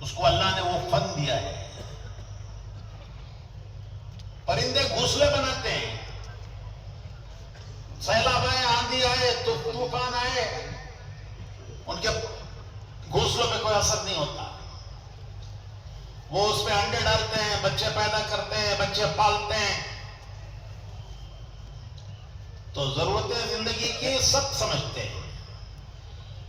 اس کو اللہ نے وہ فن دیا ہے. پرندے گھونسلے بناتے ہیں. سیلاب آئے، آندھی آئے، طوفان آئے، ان کے گھونسلوں میں کوئی اثر نہیں ہوتا. وہ اس پہ انڈے ڈالتے ہیں، بچے پیدا کرتے ہیں، بچے پالتے ہیں. تو ضرورتیں زندگی کی سب سمجھتے ہیں،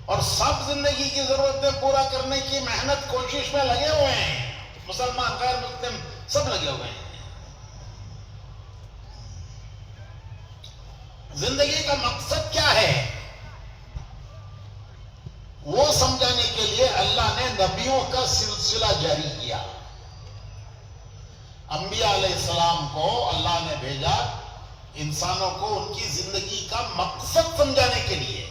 اور سب زندگی کی ضرورتیں پورا کرنے کی محنت کوشش میں لگے ہوئے ہیں. مسلمان غیر مسلم سب لگے ہوئے ہیں. زندگی کا مقصد کیا ہے وہ سمجھانے کے لیے اللہ نے نبیوں کا سلسلہ جاری کیا. انبیاء علیہ السلام کو اللہ نے بھیجا انسانوں کو ان کی زندگی کا مقصد سمجھانے کے لیے.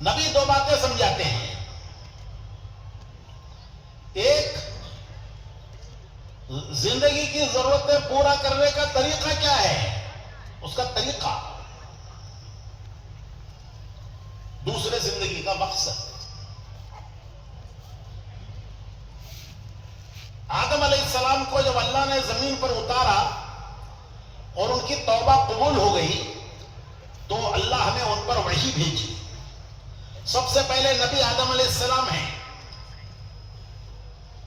نبی دو باتیں سمجھاتے ہیں. ایک، زندگی کی ضرورتیں پورا کرنے کا طریقہ کیا ہے، اس کا طریقہ. دوسرے، زندگی کا مقصد. آدم علیہ السلام کو جب اللہ نے زمین پر اتارا اور ان کی توبہ قبول ہو گئی تو اللہ نے ان پر وحی بھیجی. سب سے پہلے نبی آدم علیہ السلام ہیں.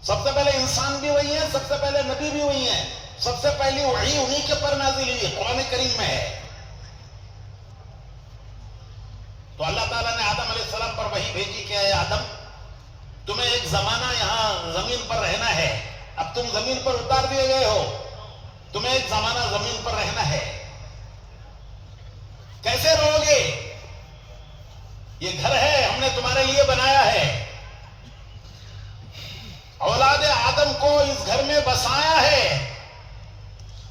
سب سے پہلے انسان بھی وہی ہے، سب سے پہلے نبی بھی وہی ہے. سب سے پہلی وحی انہی کے پر نازل ہوئی ہے، قرآن کریم میں ہے. تو اللہ تعالیٰ نے آدم علیہ السلام پر وحی بھیجی کہ اے آدم، تمہیں ایک زمانہ یہاں زمین پر رہنا ہے. اب تم زمین پر اتار دیے گئے ہو، تمہیں ایک زمانہ زمین پر رہنا ہے. کیسے رہو گے؟ یہ گھر ہے، ہم نے تمہارے لیے بنایا ہے. اولاد آدم کو اس گھر میں بسایا ہے.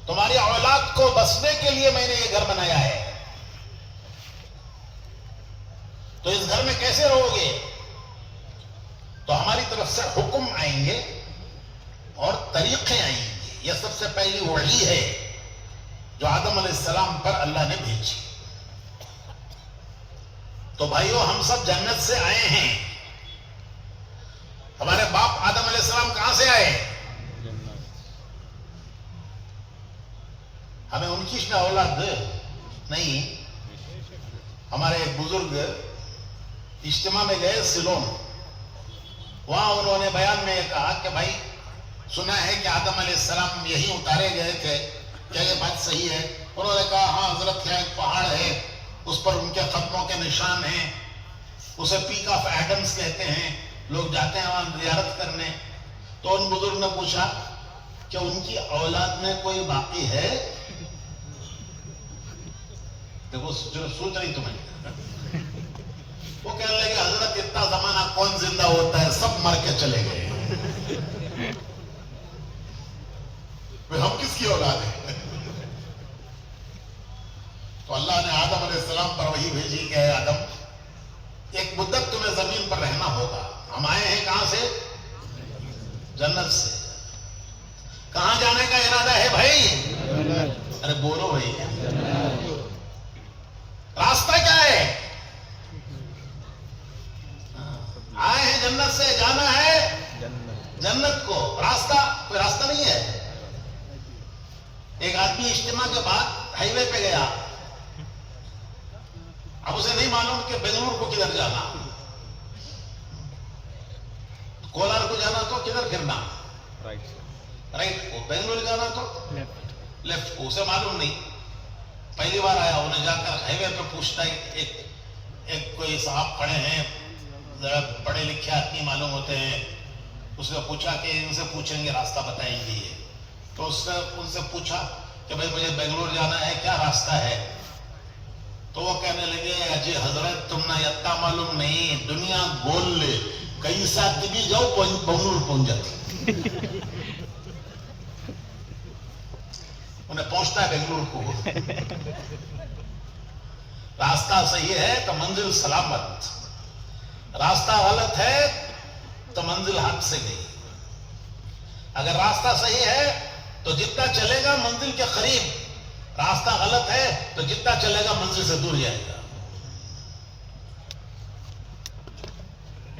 تمہاری اولاد کو بسنے کے لیے میں نے یہ گھر بنایا ہے. تو اس گھر میں کیسے رہو گے؟ تو ہماری طرف سے حکم آئیں گے اور طریقے آئیں گے. یہ سب سے پہلی وحی ہے جو آدم علیہ السلام پر اللہ نے بھیجی. تو بھائیو، ہم سب جنت سے آئے ہیں. ہمارے باپ آدم علیہ السلام کہاں سے آئے؟ ہمیں ان کی اولاد نہیں. ہمارے ایک بزرگ اجتماع میں گئے سیلون. وہاں انہوں نے بیان میں کہا کہ بھائی سنا ہے کہ آدم علیہ السلام یہی اتارے گئے تھے، کیا یہ بات صحیح ہے؟ انہوں نے کہا ہاں حضرت، کیا ایک پہاڑ ہے، اس پر ان کے قدموں کے نشان ہیں. اسے پیک آف ایڈمز کہتے ہیں. لوگ جاتے ہیں وہاں زیارت کرنے. تو ان بزرگ نے پوچھا کہ ان کی اولاد میں کوئی باقی ہے؟ دیکھو جو سوچ رہی تمہیں. وہ کہنے لگے حضرت اتنا زمانہ کون زندہ ہوتا ہے، سب مر کے چلے گئے. ہم کس کی اولاد ہیں؟ تو اللہ نے آدم علیہ السلام پر وحی بھیجی کہ اے آدم، ایک مدت تمہیں زمین پر رہنا ہوگا. ہم آئے ہیں کہاں سے؟ جنت سے. کہاں جانے کا ارادہ ہے بھائی؟ ارے بولو بھائی، راستہ کیا ہے؟ آئے ہیں جنت سے، جانا ہے جنت کو. راستہ کوئی راستہ نہیں ہے. ایک آدمی اجتماع کے بعد ہائی وے پہ گیا. اب اسے نہیں معلوم کہ بنگلور کو کدھر جانا، کولار کو جانا تو کدھر پھرنا، رائٹ کو. بنگلور جانا تو لیفٹ کو. اسے معلوم نہیں. پہلی بار آیا. انہیں جا کر ہائی وے پہ پوچھتا ہے، ایک کوئی صاحب کھڑے ہیں، ذرا پڑھے لکھے آدمی معلوم ہوتے ہیں. اس نے پوچھا کہ ان سے پوچھیں گے راستہ بتائیں گے یہ. تو اس نے ان سے پوچھا کہ بھائی مجھے بنگلور جانا ہے، کیا راستہ ہے؟ تو وہ کہنے لگے اجی حضرت تم نہ یتا معلوم نہیں، دنیا گول لے کئی ساتھ بھی جاؤ بنگلور پہنچ جاتی. انہیں پہنچتا ہے بنگلور کو. راستہ صحیح ہے تو منزل سلامت، راستہ غلط ہے تو منزل ہاتھ سے گئی. اگر راستہ صحیح ہے تو جتنا چلے گا منزل کے قریب، راستہ غلط ہے تو جتنا چلے گا منزل سے دور جائے گا.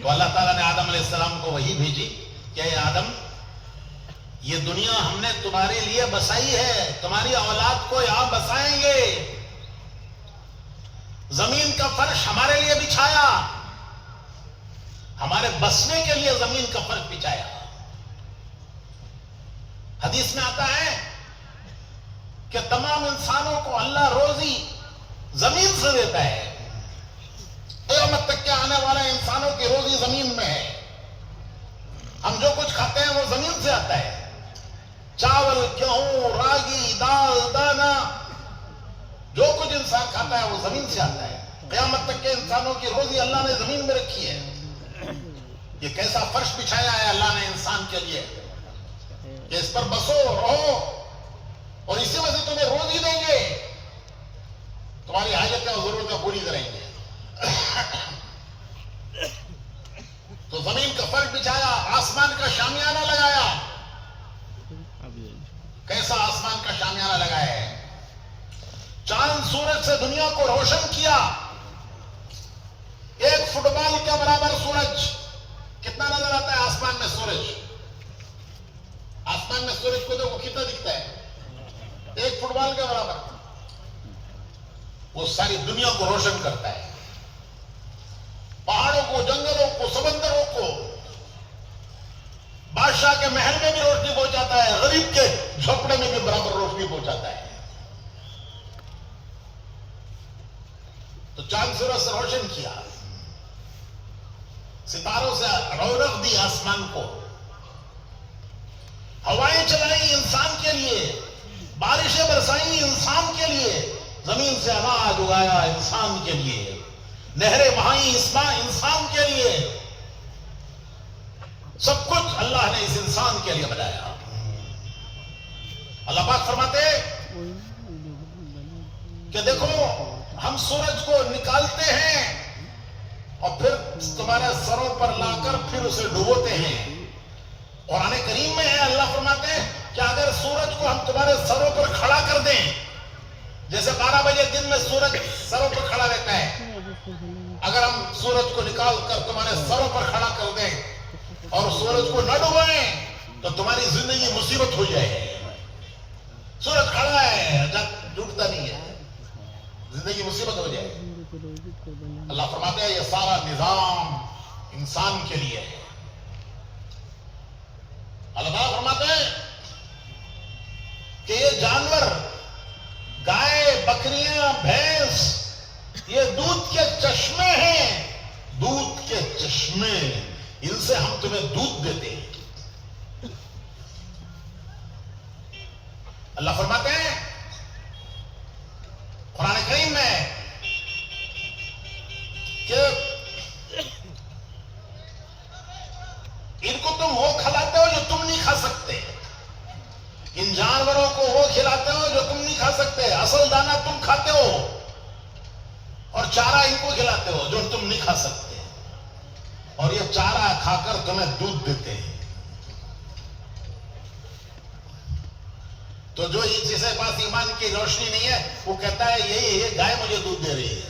تو اللہ تعالیٰ نے آدم علیہ السلام کو وحی بھیجی کہ اے آدم، یہ دنیا ہم نے تمہارے لیے بسائی ہے، تمہاری اولاد کو یہاں بسائیں گے، زمین کا فرش ہمارے لیے بچھایا، ہمارے بسنے کے لیے زمین کا فرش بچھایا۔ حدیث میں آتا ہے کہ تمام انسانوں کو اللہ روزی زمین سے دیتا ہے، قیامت تک کے آنے والے انسانوں کی روزی زمین میں ہے۔ ہم جو کچھ کھاتے ہیں وہ زمین سے آتا ہے، چاول، گیہوں، راگی، دال، دانا، جو کچھ انسان کھاتا ہے وہ زمین سے آتا ہے۔ قیامت تک کے انسانوں کی روزی اللہ نے زمین میں رکھی ہے۔ یہ کیسا فرش بچھایا ہے اللہ نے انسان کے لیے کہ اس پر بسو، رہو، اور اسی میں سے تمہیں روزی دیں گے، تمہاری حاجتیں اور ضرورتیں پوری کریں گے۔ تو زمین کا فرش بچھایا، آسمان کا شامیانہ لگایا۔ کیسا آسمان کا شامیانہ لگایا ہے؟ چاند سورج سے دنیا کو روشن کیا۔ 1 فٹ بال کے برابر سورج کتنا نظر آتا ہے آسمان میں؟ سورج، آسمان میں سورج کو دیکھو کتنا دکھتا ہے؟ 1 فٹ بال کے برابر۔ وہ ساری دنیا کو روشن کرتا ہے، پہاڑوں کو، جنگلوں کو، سمندروں کو، بادشاہ کے محل میں بھی روشنی پہنچاتا ہے، غریب کے جھوپڑے میں بھی برابر روشنی پہنچاتا ہے۔ تو چاند سورج سے روشن کیا، ستاروں سے رونق دی آسمان کو، ہوائیں چلائی انسان کے لیے، بارشیں برسائی انسان کے لیے، زمین سے اناج اگایا انسان کے لیے، نہریں بہائی انسان کے لیے، سب کچھ اللہ نے اس انسان کے لیے بنایا۔ اللہ پاک فرماتے کہ دیکھو ہم سورج کو نکالتے ہیں اور پھر تمہارے سروں پر لا کر پھر اسے ڈبوتے ہیں۔ قرآن کریم میں ہے، اللہ فرماتے ہیں کہ اگر سورج کو ہم تمہارے سروں پر کھڑا کر دیں، جیسے 12 بجے دن میں سورج سروں پر کھڑا رہتا ہے، اگر ہم سورج کو نکال کر تمہارے سروں پر کھڑا کر دیں اور سورج کو نہ ڈبوئیں تو تمہاری زندگی مصیبت ہو جائے۔ سورج کھڑا ہے، ڈوبتا نہیں ہے، زندگی مصیبت ہو جائے۔ اللہ فرماتے ہیں یہ سارا نظام انسان کے لیے ہے۔ اللہ تعالیٰ فرماتے ہیں کہ یہ جانور، گائے، بکریاں، بھینس، یہ دودھ کے چشمے ہیں، دودھ کے چشمے، ان سے ہم تمہیں دودھ دیتے ہیں۔ اللہ فرماتے ہیں قرآن کریم میں کہ ان کو تم وہ کھلاتے ہو جو تم نہیں کھا سکتے، ان جانوروں کو وہ کھلاتے ہو جو تم نہیں کھا سکتے، اصل دانہ تم کھاتے ہو اور چارہ ان کو کھلاتے ہو جو تم نہیں کھا سکتے، اور یہ چارہ کھا کر تمہیں دودھ دیتے ہیں۔ تو جو جسے پاس ایمان کی روشنی نہیں ہے وہ کہتا ہے یہ گائے مجھے دودھ دے رہی ہے،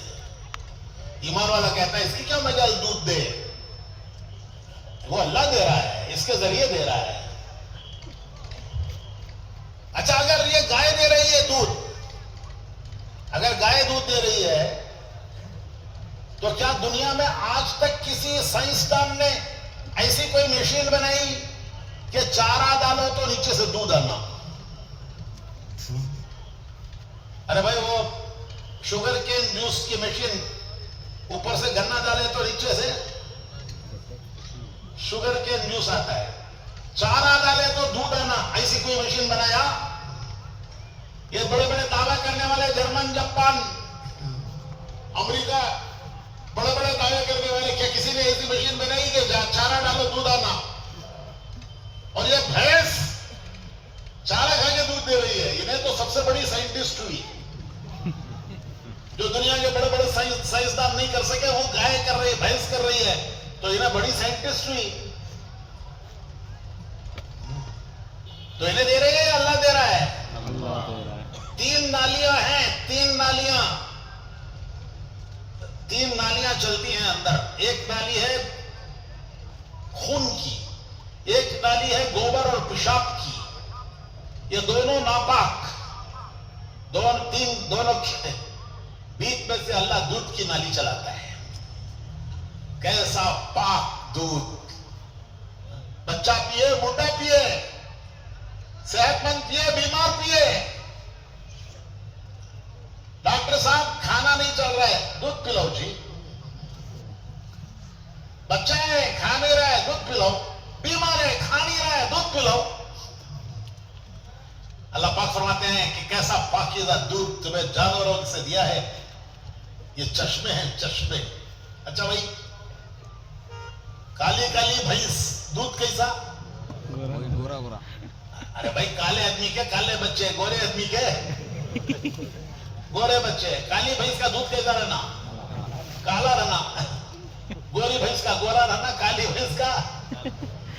ایمان والا کہتا ہے اس کی کیا مجال دودھ دے، وہ اللہ دے رہا ہے، اس کے ذریعے دے رہا ہے۔ اچھا اگر یہ گائے دے رہی ہے دودھ، اگر گائے دودھ دے رہی ہے تو کیا دنیا میں آج تک کسی سائنسدان نے ایسی کوئی مشین بنائی کہ چارہ ڈالو تو نیچے سے دودھ آنا؟ ارے بھائی وہ شوگر کین جوس کی مشین، اوپر سے گنا ڈالے تو نیچے سے شوگر کین جوس آتا ہے، چارہ ڈالے تو دودھ آنا، ایسی کوئی مشین بنایا؟ یہ بڑے بڑے دعویٰ کرنے والے جرمن، جاپان، امریکہ، بڑے بڑے دعوے کرنے والے، کیا کسی نے ایسی مشین بنائی کہ چارہ ڈالو دودھ آنا؟ اور یہ بھینس چارہ کھا کے دودھ دے رہی ہے، انہیں تو سب سے بڑی سائنٹسٹ ہوئی، جو دنیا کے بڑے بڑے سائنسدان نہیں کر سکے وہ گائے کر رہی ہے، بھینس کر رہی ہے، تو انہیں بڑی سائنٹسٹ ہوئی۔ تو انہیں دے رہی ہے یا اللہ دے رہا ہے؟ 3 نالیاں ہیں، 3 نالیاں چلتی ہیں اندر۔ ایک نالی ہے خون کی، ایک نالی ہے گوبر اور پیشاب کی. یہ دونوں ناپاک، دونوں بیچ میں سے اللہ دودھ کی نالی چلاتا ہے. کیسا پاک دودھ! بچہ پیے، بوڑھا پیے، صحت مند پیے، بیمار پیے. ڈاکٹر صاحب کھانا نہیں چل رہا ہے، دودھ پلاؤ جی. بچہ ہے کھا نہیں رہا ہے، دودھ پلاؤ. بیمار ہے کھا نہیں رہا ہے، دودھ پلاؤ. اللہ پاک فرماتے ہیں کہ کیسا پاکیزہ دودھ تمہیں جانوروں سے دیا ہے. یہ چشمے ہیں، چشمے. اچھا بھائی، کالی کالی بھینس دودھ کیسا؟ گورا گورا. ارے بھائی، کالے آدمی کے کالے بچے، گورے آدمی کے گورے بچے. کالی بھینس کا دودھ کیسا رہنا؟ کالا رہنا. گوری بھینس کا گورا رہنا، کالی بھینس کا.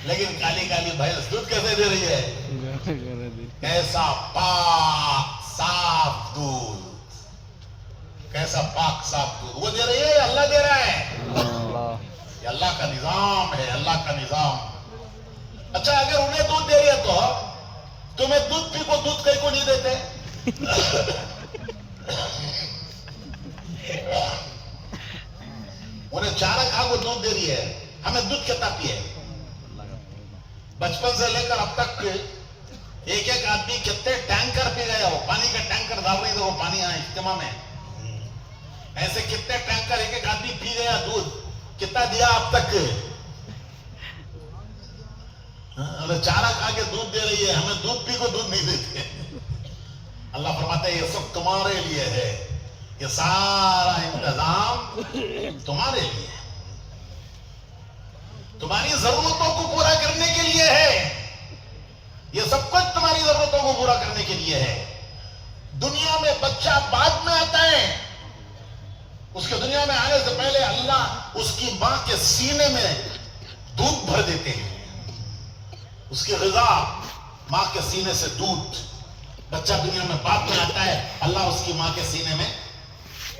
لیکن کالی کالی بھینس دودھ کیسے دے رہی ہے؟ کیسا پاک صاف دودھ، کیسا پاک صاف دودھ وہ دے رہی ہے، اللہ دے رہا ہے. یہ اللہ کا نظام ہے، اللہ کا نظام. اچھا، اگر انہیں دودھ دے رہی ہے تو تمہیں دودھ پی کو دودھ کئی کو نہیں دیتے؟ انہیں چارہ کھا کو دودھ دے رہی ہے، ہمیں دودھ کتنا پیے؟ بچپن سے لے کر اب تک ایک ایک آدمی کتنے ٹینکر پی گیا ہو. پانی کا ٹینکر ڈال رہی تھے وہ پانی یہاں اجتماع میں. ایسے کتنے ٹینکر ایک ایک آدمی پی گیا دودھ. کتنا دیا اب تک؟ چارہ کھا کے دودھ دے رہی ہے، ہمیں دودھ پی کو دودھ نہیں دیتے. اللہ فرماتا ہے یہ سب تمہارے لیے ہے، یہ سارا انتظام تمہارے لیے ہے، تمہاری ضرورتوں کو پورا کرنے کے لیے ہے. یہ سب کچھ تمہاری ضرورتوں کو پورا کرنے کے لیے ہے. دنیا میں بچہ بعد میں آتا ہے، اس کے دنیا میں آنے سے پہلے اللہ اس کی ماں کے سینے میں دودھ بھر دیتے ہیں. اس کی غذا ماں کے سینے سے دودھ. بچہ دنیا میں بعد میں آتا ہے، اللہ اس کی ماں کے سینے میں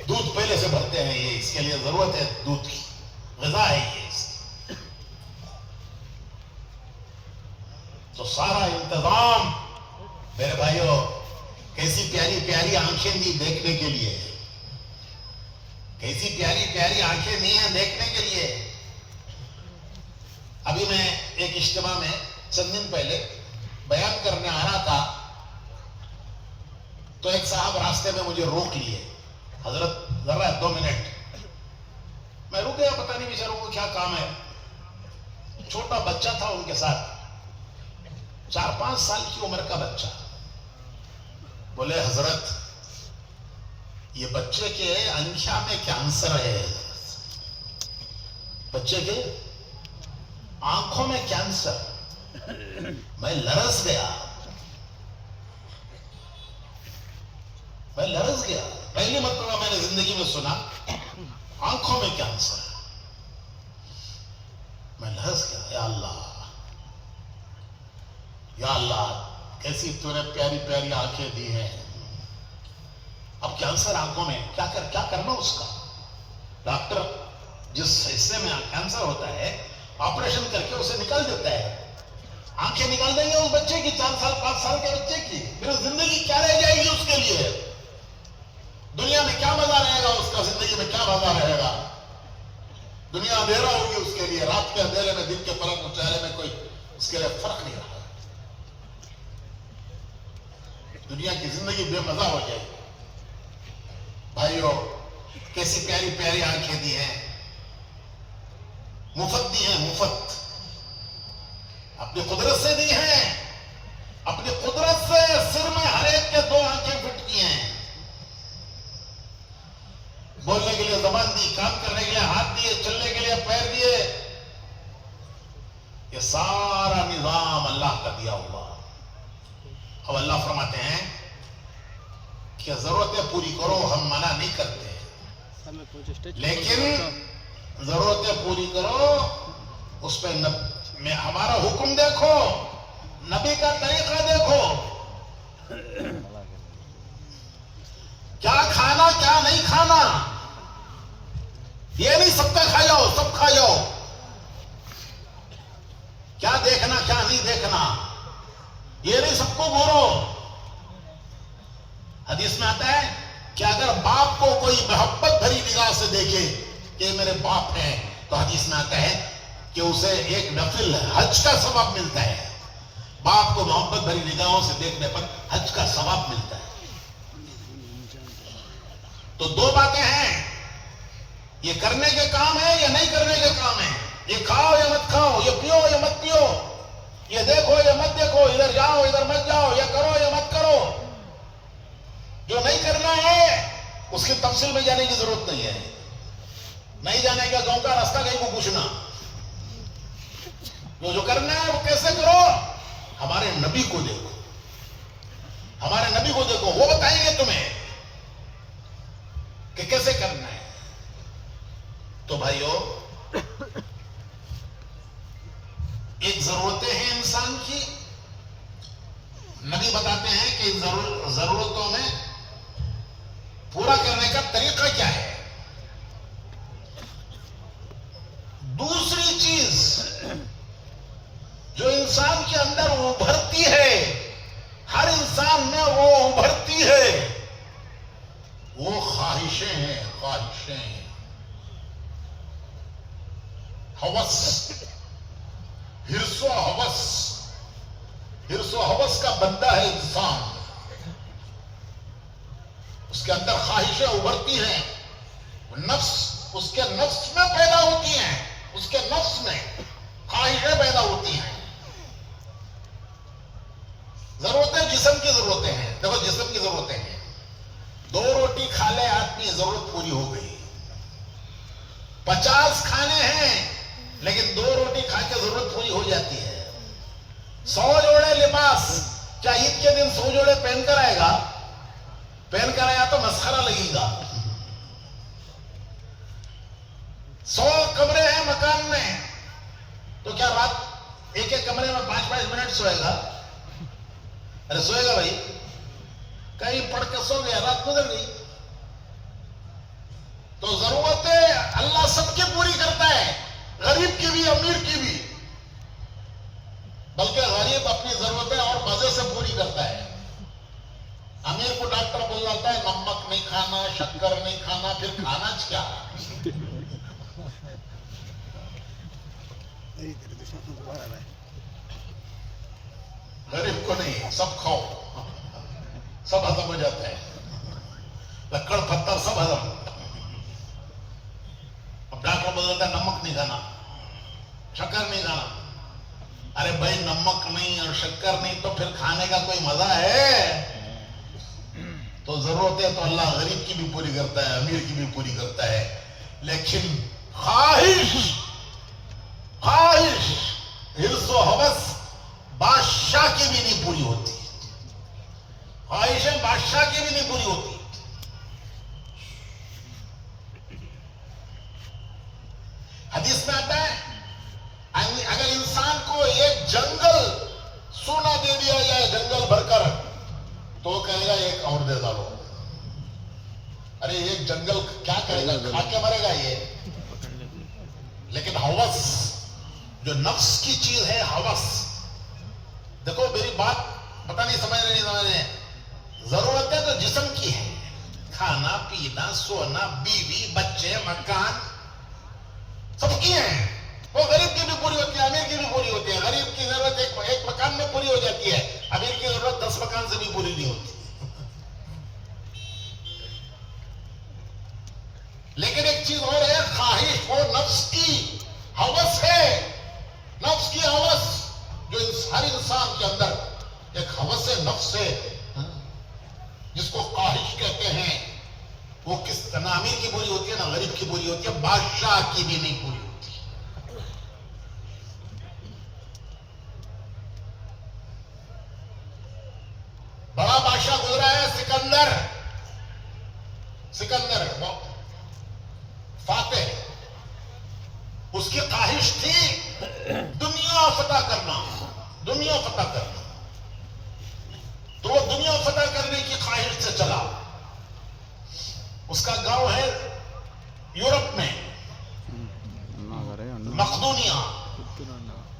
دودھ پہلے سے بھرتے ہیں. یہ اس کے لیے ضرورت ہے دودھ کی، غذا ہے یہ اس کی. تو سارا انتظام میرے بھائیوں، کیسی پیاری پیاری آنکھیں دی دیکھنے کے لیے، کیسی پیاری پیاری آنکھیں دی ہیں دیکھنے کے لیے. ابھی میں ایک اجتماع میں چند دن پہلے بیان کرنے آ رہا تھا تو ایک صاحب راستے میں مجھے روک لیے. حضرت ذرا 2 منٹ. میں رک گیا، پتہ نہیں بیچاروں کو کیا کام ہے. چھوٹا بچہ تھا ان کے ساتھ، 4-5 سال کی عمر کا بچہ. بولے حضرت یہ بچے کے انکھیا میں کینسر ہے، بچے کے آنکھوں میں کینسر. میں لرز گیا، پہلی مرتبہ میں نے زندگی میں سنا آنکھوں میں کینسر. میں لرز گیا. یا اللہ کیسی تو نے پیاری پیاری آنکھیں دی ہیں. اب کینسر آنکھوں میں، کیا کرنا اس کا؟ ڈاکٹر جس حصے میں کینسر ہوتا ہے آپریشن کر کے اسے نکال دیتا ہے. آنکھیں نکال دیں گے اس بچے کی، 4 سال 5 سال کے بچے کی. پھر زندگی کیا رہ جائے گی اس کے لیے؟ دنیا میں کیا مزہ رہے گا اس کا؟ زندگی میں کیا مزہ رہے گا؟ دنیا اندھیرا ہوگی اس کے لیے. رات کے اندھیرے میں دن کے پلک چہرے میں کوئی اس کے لیے فرق نہیں رہا. دنیا کی زندگی بے مزہ ہو جائے گی. بھائیو کیسی پیاری پیاری آنکھیں دی ہیں، مفت دی ہیں، مفت اپنی قدرت سے دی ہیں. اپنی قدرت سے سر میں ہر ایک کے 2 آنکھیں فٹ کی ہیں. بولنے کے لیے زبان دی، کام کرنے کے لیے ہاتھ دیے، چلنے کے لیے پیر دیے. یہ سارا نظام اللہ کا دیا ہوا. اب اللہ فرماتے ہیں کہ ضرورتیں پوری کرو، ہم منع نہیں کرتے، لیکن ضرورتیں پوری کرو اس پہ ہمارا حکم دیکھو، نبی کا طریقہ دیکھو. کیا کھانا کیا نہیں کھانا، یہ نہیں سب کا کھا جاؤ، سب کھا جاؤ. کیا دیکھنا کیا نہیں دیکھنا، یہ نہیں سب کو بولو. حدیث میں آتا ہے کہ اگر باپ کو کوئی محبت بھری نگاہ سے دیکھے کہ میرے باپ ہیں، تو حدیث میں آتا ہے کہ اسے ایک نفل حج کا ثواب ملتا ہے. باپ کو محبت بھری نگاہوں سے دیکھنے پر حج کا ثواب ملتا ہے. تو دو باتیں ہیں، یہ کرنے کے کام ہے یا نہیں کرنے کے کام ہے، یہ کھاؤ یا مت کھاؤ، یہ پیو یا مت پیو، یہ دیکھو یا مت دیکھو، ادھر جاؤ ادھر مت جاؤ، یہ کرو یا مت کرو. جو نہیں کرنا ہے اس کی تفصیل میں جانے کی ضرورت نہیں ہے. نہیں جانے کا گاؤں کا راستہ کہیں کو پوچھنا. جو کرنا ہے وہ کیسے کرو، ہمارے نبی کو دیکھو، ہمارے نبی کو دیکھو، وہ بتائیں گے تمہیں کہ کیسے کرنا ہے. تو بھائیو، ایک ضرورتیں ہیں انسان کی، نبی بتاتے ہیں کہ ان ضرورتوں میں پورا کرنے کا طریقہ کیا ہے. دوسری چیز جو انسان کے اندر ابھرتی ہے، ہر انسان میں وہ ابھرتی ہے، وہ خواہشیں ہیں. خواہشیں، ہوس، ہرس و ہوس. ہرس و ہوس کا بندہ ہے انسان، اس کے اندر خواہشیں ابھرتی ہیں. نفس، اس کے نفس میں پیدا ہوتی ہیں، اس کے نفس میں خواہشیں پیدا ہوتی ہیں. ضرورتیں جسم کی ضرورتیں ہیں. دیکھو جسم کی ضرورتیں ہیں، 2 روٹی کھا لے آدمی ضرورت پوری ہو گئی. 50 کھانے ہیں لیکن 2 روٹی کھا کے ضرورت پوری ہو جاتی ہے. 100 جوڑے لباس، کیا عید کے دن 100 جوڑے پہن کر آئے گا؟ پہن کر آیا تو مسخرہ لگے گا. 100 کمرے ہیں مکان میں، تو کیا رات ایک کمرے میں 5-5 منٹ سوئے گا؟ ارے سوئے گا بھائی؟ کہیں پڑھ کے سو گیا، رات گزر گئی. تو ضرورتیں اللہ سب کی پوری کرتا ہے، غریب کی بھی امیر کی بھی. بلکہ غریب اپنی ضرورتیں اور مزے سے پوری کرتا ہے. امیر کو ڈاکٹر بول جاتا ہے نمک نہیں کھانا، شکر نہیں کھانا، پھر کھانا کیا؟ غریب کو نہیں، سب کھاؤ، سب ہضم ہو جاتا ہے، لکڑ پتھر سب ہضم. اب ڈاکٹر بولتا ہے نمک نہیں کھانا، شکر نہیں کھانا. ارے بھائی نمک نہیں اور شکر نہیں تو پھر کھانے کا کوئی مزہ ہے؟ تو ضرورتیں تو اللہ غریب کی بھی پوری کرتا ہے، امیر کی بھی پوری کرتا ہے. لیکن خواہش، ہرس و ہوس بادشاہ کی بھی نہیں پوری ہوتی. خواہشیں بادشاہ کی بھی نہیں پوری ہوتی. حدیث میں آتا ہے اگر انسان کو ایک جنگل سونا دے دیا جائے، جنگل بھر کر، تو کہے گا ایک اور دے ڈالو. ارے ایک جنگل کیا کرے گا؟ کھا کے مرے گا یہ. لیکن ہوس، جو نفس کی چیز ہے، ہوس. دیکھو میری بات پتہ نہیں سمجھ رہے. ضرورتیں تو جسم کی ہے، کھانا پینا سونا بیوی بچے مکان سب کی ہیں. وہ غریب کی بھی پوری ہوتی ہے، امیر کی بھی پوری ہوتی ہے. غریب کی ضرورت ایک مکان میں پوری ہو جاتی ہے، امیر کی ضرورت 10 مکان سے بھی پوری نہیں ہوتی. لیکن ایک چیز اور ہے، خواہش، وہ نفس کی ہوس ہے. نفس کی ہوس جو ہر انسان کے اندر ایک ہوس نفس ہے، جس کو خواہش کہتے ہیں. وہ کس نہ امیر کی پوری ہوتی ہے نہ غریب کی پوری ہوتی ہے، بادشاہ کی بھی نہیں پوری ہوتی. بڑا بادشاہ گزرا ہے سکندر فاتح. اس کی خواہش تھی دنیا فتح کرنا. تو وہ دنیا فتح کرنے کی خواہش سے چلا. اس کا گاؤں ہے یورپ میں، مقدونیہ.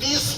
30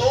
2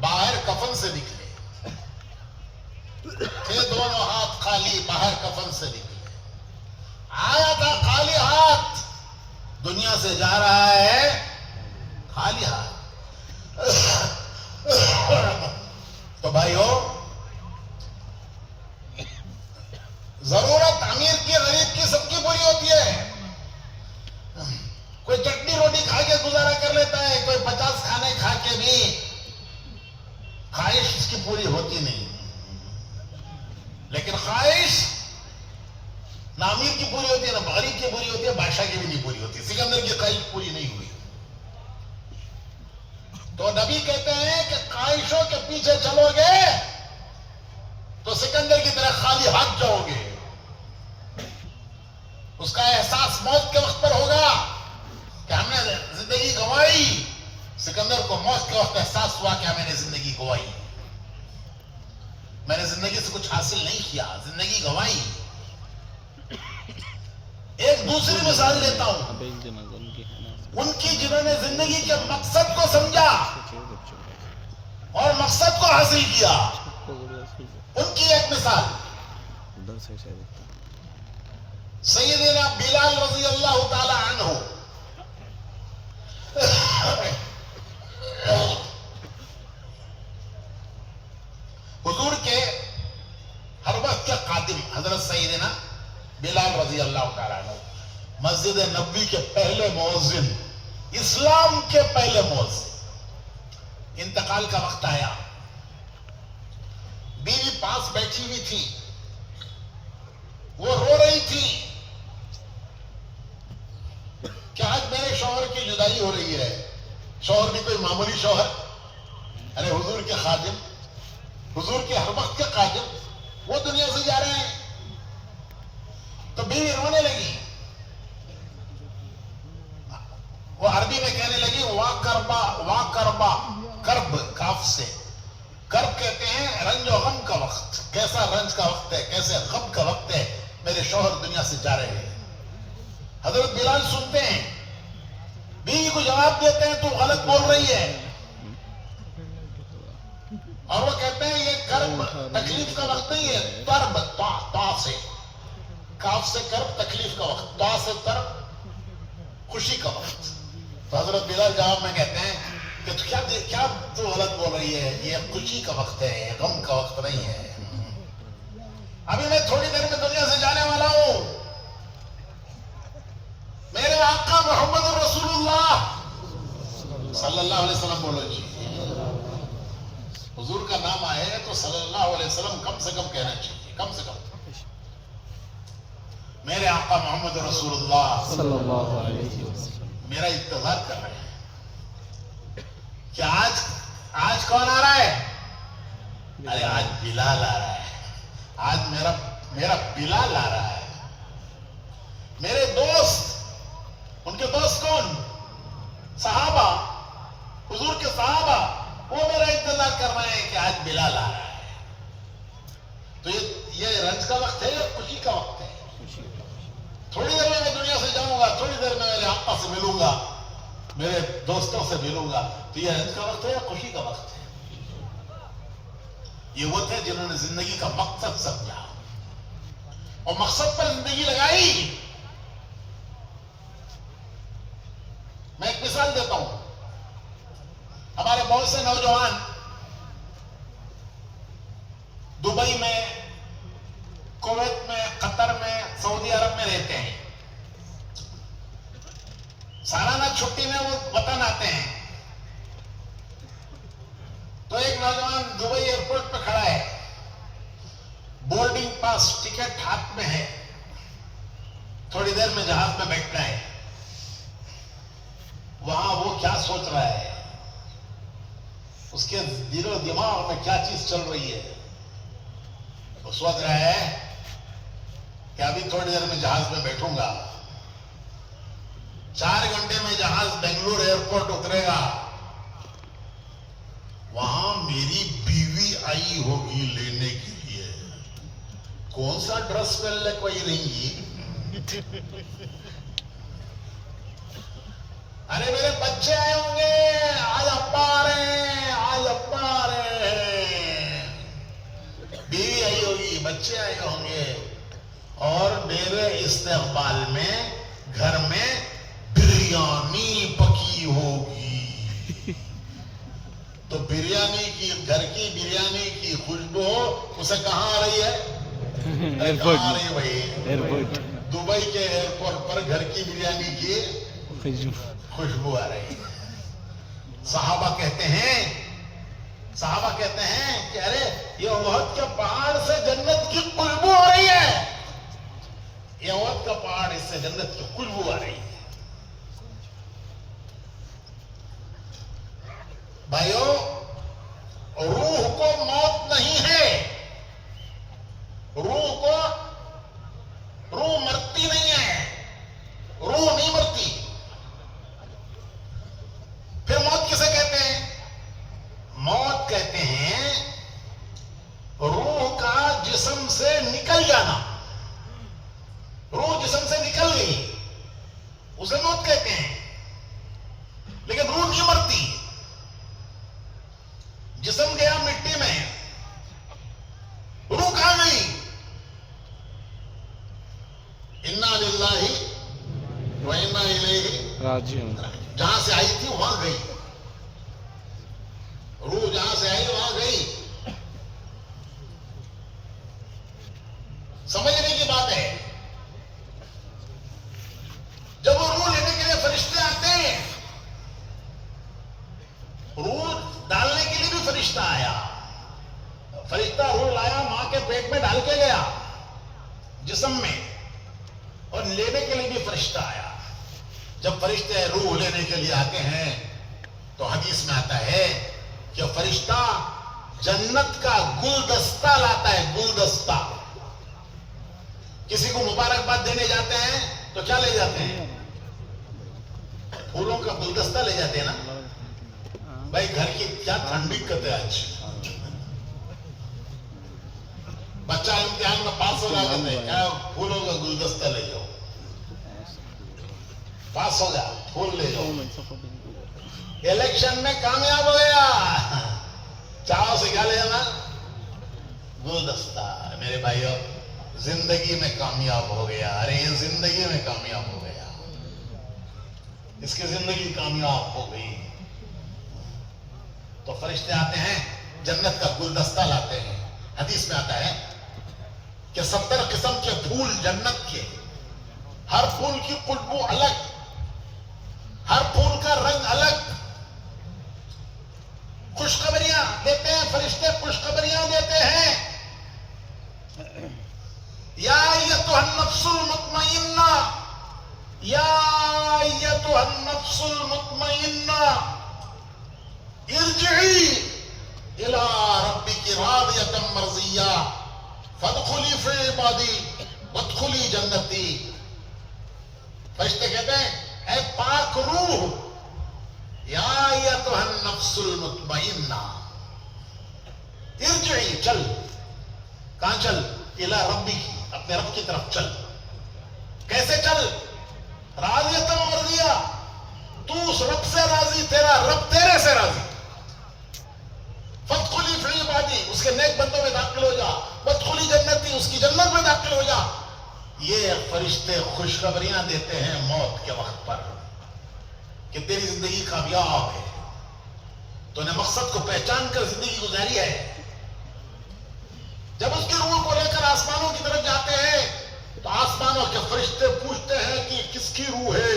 باہر کفن سے نکلے تھے، دونوں ہاتھ خالی، باہر کفن سے نکلے، آیا تھا خالی ہاتھ، دنیا سے جا رہا ہے خالی ہاتھ۔ تو بھائیو، ضرورت امیر کی غریب کی سب کی پوری ہوتی ہے۔ کوئی چٹنی روٹی کھا کے گزارا کر لیتا ہے، کوئی 50 کھانے کھا کے بھی خواہش اس کی پوری ہوتی نہیں۔ لیکن خواہش نہ امیر کی پوری ہوتی ہے، نہ غریب کی پوری ہوتی ہے، بادشاہ کی بھی نہیں پوری ہوتی۔ سکندر کی خواہش پوری نہیں ہوئی۔ تو نبی کہتے ہیں کہ خواہشوں کے پیچھے چلو گے تو سکندر کی طرح خالی ہاتھ جاؤ گے۔ اس کا احساس موت کے وقت پر ہوگا کہ ہم نے زندگی گنوائی۔ سکندر کو موت کے وقت احساس ہوا کہ میں نے زندگی گنوائی، میں نے زندگی سے کچھ حاصل نہیں کیا، زندگی گنوائی۔ ایک دوسری مثال دیتا ہوں، ان کی جنہوں نے زندگی کے مقصد کو سمجھا اور مقصد کو حاصل کیا، ان کی ایک مثال سیدنا بلال رضی اللہ تعالی عنہ۔ حضور کے ہر وقت کے خادم حضرت سیدنا بلال رضی اللہ تعالی عنہ، مسجد نبوی کے پہلے مؤذن، اسلام کے پہلے مؤذن۔ انتقال کا وقت آیا، بیوی پاس بیٹھی ہوئی تھی، وہ رو رہی تھی کہ آج میرے شوہر کی جدائی ہو رہی ہے۔ شوہر بھی کوئی معمولی شوہر، ارے حضور کے خادم، حضور کے ہر وقت کے خادم، وہ دنیا سے جا رہے ہیں۔ تو بیوی رونے لگی، وہ عربی میں کہنے لگی واہ کربا، واہ کربا، کرب کاف سے، کرب کہتے ہیں رنج و غم کا وقت، کیسا رنج کا وقت ہے، کیسے غم کا وقت ہے، میرے شوہر دنیا سے جا رہے ہیں۔ حضرت بلال سنتے ہیں، بیوی کو جواب دیتے ہیں تو غلط بول رہی ہے، اور وہ کہتے ہیں یہ کرب تکلیف کا وقت نہیں ہے، ترب، تا سے، کاف سے کرب تکلیف کا وقت، تا سے ترب خوشی کا وقت۔ تو حضرت بلال جواب میں کہتے ہیں کہ کیا تو غلط بول رہی ہے، یہ خوشی کا وقت ہے، یہ غم کا وقت نہیں ہے۔ ابھی میں تھوڑی دیر میں دنیا سے جانے والا ہوں، میرے آقا محمد رسول اللہ صلی اللہ علیہ وسلم، بولو جی، حضور کا نام آئے تو صلی اللہ علیہ وسلم کم سے کم کہنا چاہیے، کم سے کم۔ میرے آقا محمد رسول اللہ صلی اللہ علیہ وسلم میرا انتظار کر رہے ہیں کہ آج کون آ رہا ہے؟ ارے آج بلال آ رہا ہے، آج میرا بلال آ رہا ہے۔ میرے دوست، ان کے دوست کون؟ صحابہ، حضور کے صحابہ، وہ میرا انتظار کر رہے ہیں کہ آج بلال آ رہا ہے۔ تو یہ رنج کا وقت ہے یا خوشی کا وقت ہے؟ تھوڑی دیر میں دنیا سے جاؤں گا، تھوڑی دیر میں میرے آقا سے ملوں گا، میرے دوستوں سے ملوں گا، تو یہ رنج کا وقت ہے یا خوشی کا وقت ہے؟ یہ وہ تھے جنہوں نے زندگی کا مقصد سمجھا اور مقصد پر زندگی لگائی۔ میں ایک مثال دیتا ہوں، ہمارے بہت سے نوجوان دبئی میں، کویت میں، قطر میں، سعودی عرب میں رہتے ہیں، سالانہ چھٹی میں وہ وطن آتے ہیں۔ تو ایک نوجوان دبئی ایئرپورٹ پہ کھڑا ہے، بورڈنگ پاس ٹکٹ ہاتھ میں ہے، تھوڑی دیر میں جہاز میں بیٹھنا ہے۔ وہاں وہ کیا سوچ رہا ہے، اس کے دل و دماغ میں کیا چیز چل رہی ہے؟ وہ سوچ رہا ہے کہ ابھی تھوڑی دیر میں جہاز میں بیٹھوں گا، 4 گھنٹے میں جہاز بنگلور ایئرپورٹ اترے گا، وہاں میری بیوی آئی ہوگی لینے کے لیے، کون سا ڈریس پہن لے کوئی رہیں گی، ارے میرے بچے آئے ہوں گے، آج ابا آ رہے ہیں، آج ابا میرے استقبال میں گھر میں بریانی پکی ہوگی. تو بریانی کی, گھر کی بریانی کی خوشبو اسے کہاں آ رہی ہے؟ ایئرپورٹ کہاں آ رہی ہے بھائی؟ ایئرپورٹ دبئی کے ایئرپورٹ پر گھر کی بریانی کی خوشبو آ رہی ہے. صحابہ کہتے ہیں کہ ارے یہ احد کے پہاڑ سے جنت کی خوشبو آ رہی ہے. یہ احد کا پہاڑ, اس سے جنت کی خوشبو آ رہی ہے. بھائیو, روح کو موت نہیں ہے. روح مرتی نہیں ہے. روح نہیں مرتی. پھر موت کسے کہتے ہیں؟ موت کہتے ہیں روح کا جسم سے نکل جانا. روح جسم سے نکل گئی, اسے موت کہتے ہیں. لیکن روح نہیں مرتی. جسم گیا مٹی میں, روح کہاں گئی؟ انا للہ و انا الیہ راجعون. جہاں سے آئی تھی وہاں گئی. روح جہاں سے آئی وہاں گئی. سمجھنے کی بات ہے. جب وہ روح لینے کے لیے فرشتے آتے ہیں, روح ڈالنے کے لیے بھی فرشتہ آیا. فرشتہ روح لایا, ماں کے پیٹ میں ڈال کے گیا جسم میں, اور لینے کے لیے بھی فرشتہ آیا. جب فرشتے روح لینے کے لیے آتے ہیں تو حدیث میں آتا ہے کہ فرشتہ جنت کا گلدستہ لاتا ہے. گلدستہ. کسی کو مبارکباد دینے جاتے ہیں تو کیا لے جاتے ہیں؟ پھولوں کا گلدستہ لے جاتے ہیں نا. بھائی گھر کی کیا ٹھنڈی کرتے آج. بچہ امتحان میں پاس ہو جاتا ہے, کیا پھولوں کا گلدستہ لے جاؤ. پاس ہو جا, پھول لے جاؤ. الیکشن میں کامیاب ہو گیا, چاہو سے کیا لے جانا؟ گلدستہ. میرے بھائیو, زندگی میں کامیاب ہو گیا. ارے یہ زندگی میں کامیاب ہو گیا, اس کی زندگی کامیاب ہو گئی. تو فرشتے آتے ہیں, جنت کا گلدستہ لاتے ہیں. حدیث میں آتا ہے کہ 70 قسم کے پھول جنت کے, ہر پھول کی خوشبو الگ, ہر پھول کا رنگ الگ. خوشخبریاں دیتے ہیں فرشتے, خوشخبریاں دیتے ہیں. یا ایتھا النفس المطمئنہ, یا ایتھا النفس المطمئنہ, ارجعی الی ربک راضیۃ مرضیہ فادخلی فی عبادی وادخلی جنتی. فرشتے کہتے ہیں اے پاک روح, یا ایتھا النفس المطمئنہ, ارجعی, چل. کہاں چل؟ الی ربک, اپنے رب کی طرف چل. کیسے چل؟ راضیۃ مرضیہ, تو اس رب سے راضی, تیرا رب تیرے سے راضی. فادخلی فی عبادی, اس کے نیک بندوں میں داخل ہو جا. وادخلی جنتی, اس کی جنت میں داخل ہو جا. یہ فرشتے خوشخبریاں دیتے ہیں موت کے وقت پر کہ تیری زندگی کامیاب ہے, تو نے مقصد کو پہچان کر زندگی گزاری ہے. جب اس کی روح کو لے کر آسمانوں کی طرف جاتے ہیں تو آسمانوں کے فرشتے پوچھتے ہیں کہ کس کی روح ہے.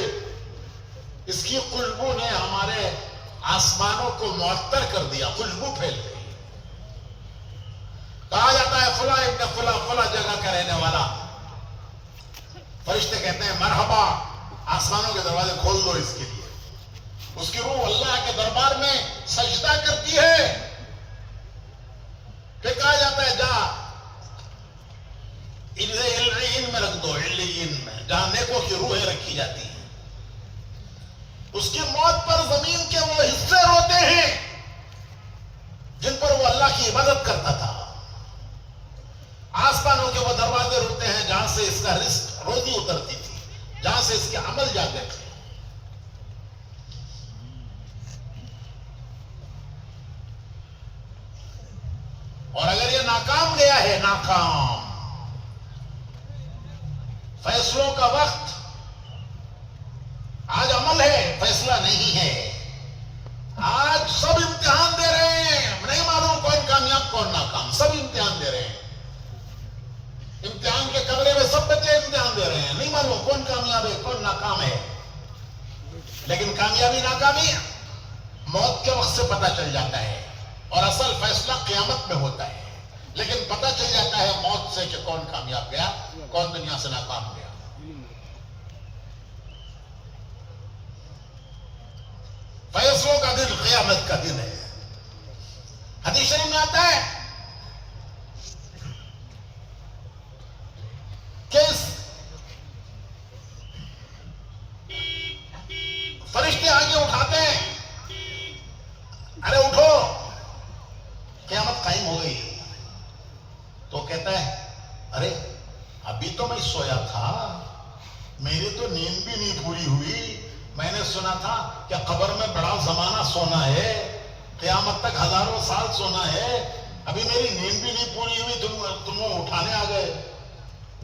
اس کی خوشبو نے ہمارے آسمانوں کو معطر کر دیا, خوشبو پھیل گئی. کہا جاتا ہے فلاں ابن فلاں فلاں جگہ کا رہنے والا. فرشتے کہتے ہیں مرحبا, آسمانوں کے دروازے کھول دو اس کے لیے. اس کی روح اللہ کے دربار میں سجدہ کرتی ہے. پھر کہا جاتا ہے جا علیین میں رکھ دو, علیین میں, جہاں نیکوں کی روحیں رکھی جاتی ہیں. اس کی موت پر زمین کے وہ حصے روتے ہیں جن پر وہ اللہ کی عبادت کرتا تھا. آسمانوں کے وہ دروازے روتے ہیں جہاں سے اس کا رزق, روزی اترتی تھی, جہاں سے اس کے عمل جاتے تھے. اور اگر یہ ناکام گیا ہے, ناکام, فیصلوں کا وقت آج عمل ہے، فیصلہ نہیں ہے. آج سب امتحان دے رہے ہیں، نہیں معلوم کون کامیاب کون ناکام، سب امتحان دے رہے ہیں. امتحان کے کمرے میں سب بچے امتحان دے رہے ہیں، نہیں معلوم کون کامیاب ہے کون ناکام ہے. لیکن کامیابی ناکامی موت کے وقت سے پتہ چل جاتا ہے، اور اصل فیصلہ قیامت میں ہوتا ہے. لیکن پتہ چل جاتا ہے موت سے کہ کون کامیاب گیا کون دنیا سے ناکام گیا. فیصلوں کا دن قیامت کا دن ہے. حدیث شریف میں آتا ہے کہ فرشتے آگے اٹھاتے ہیں، ارے اٹھو قیامت قائم ہو گئی. تو کہتا ہے ارے ابھی تو میں سویا تھا، میری تو نیند بھی نہیں پوری ہوئی. میں نے سنا تھا کہ قبر میں بڑا زمانہ سونا ہے، قیامت تک ہزاروں سال سونا ہے، ابھی میری نیند بھی نہیں پوری ہوئی، تم اٹھانے آ گئے.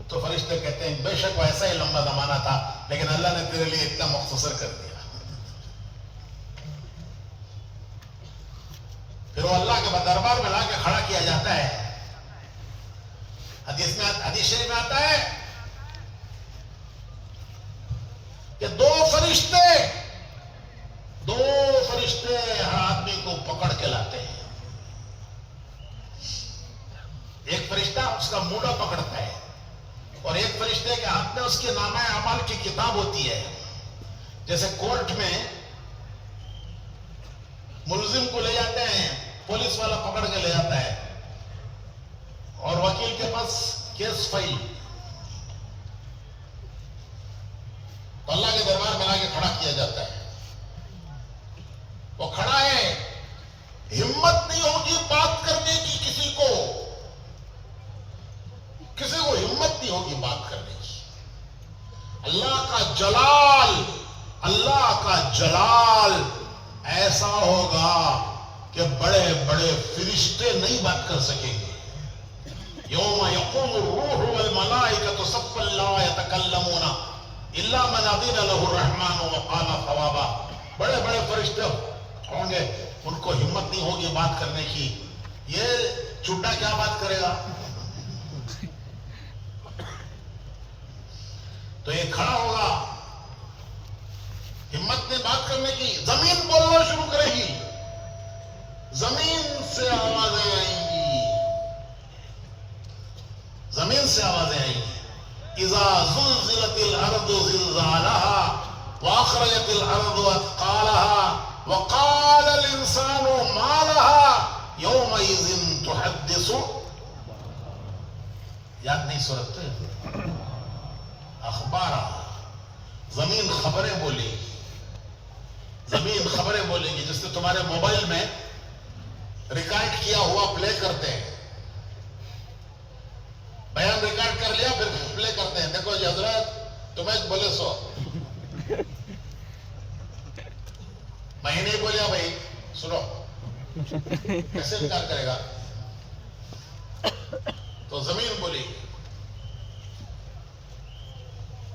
تو فرشتے کہتے ہیں بے شک ویسا ہی لمبا زمانہ تھا، لیکن اللہ نے تیرے لیے اتنا مختصر کر دیا. پھر وہ اللہ کے دربار میں لا کے کھڑا کیا جاتا ہے. حدیث شریف میں آتا ہے کہ دو فرشتے ہر آدمی کو پکڑ کے لاتے ہیں. ایک فرشتہ اس کا موڈا پکڑتا ہے، اور ایک فرشتے کے ہاتھ میں اس کے نامہ اعمال کی کتاب ہوتی ہے. جیسے کورٹ میں ملزم کو لے جاتے ہیں، پولیس والا پکڑ کے لے جاتا ہے اور وکیل کے پاس کیس فائل، تو اللہ کے دربار میں لا کے کھڑا کیا جاتا ہے. وہ کھڑا ہے، ہمت نہیں ہوگی بات کرنے کی، کسی کو ہمت نہیں ہوگی بات کرنے کی. اللہ کا جلال ایسا ہوگا کہ بڑے بڑے فرشتے نہیں بات کر سکیں گے. یوم یقوم الروح والملائکۃ صفا لا یتکلمون الا من اذن له الرحمن وقال صوابا. بڑے بڑے فرشتے ہوں گے، ان کو ہمت نہیں ہوگی بات کرنے کی. یہ چڈا کیا بات کرے گا؟ تو یہ کھڑا ہوگا، ہمت نے بات کرنے کی. زمین بولنا شروع کرے گی، زمین سے آوازیں آئیں گی، زمین سے آوازیں آئیں گی. اذا زلزلت الارض زلزالها واخرجت الارض اثقالها وقال الانسان ما لها يومئذ تحدث. یاد نہیں سورت اخبار. زمین خبریں بولے گی، زمین خبریں بولے گی. جس سے تمہارے موبائل میں ریکارڈ کیا ہوا پلے کرتے ہیں، بیان ریکارڈ کر لیا پھر پلے کرتے ہیں. دیکھو جی حضرت تمہیں بولے سو، میں ہی نہیں بولیا بھائی سنو، کیسے انکار کرے گا؟ تو زمین بولے گی،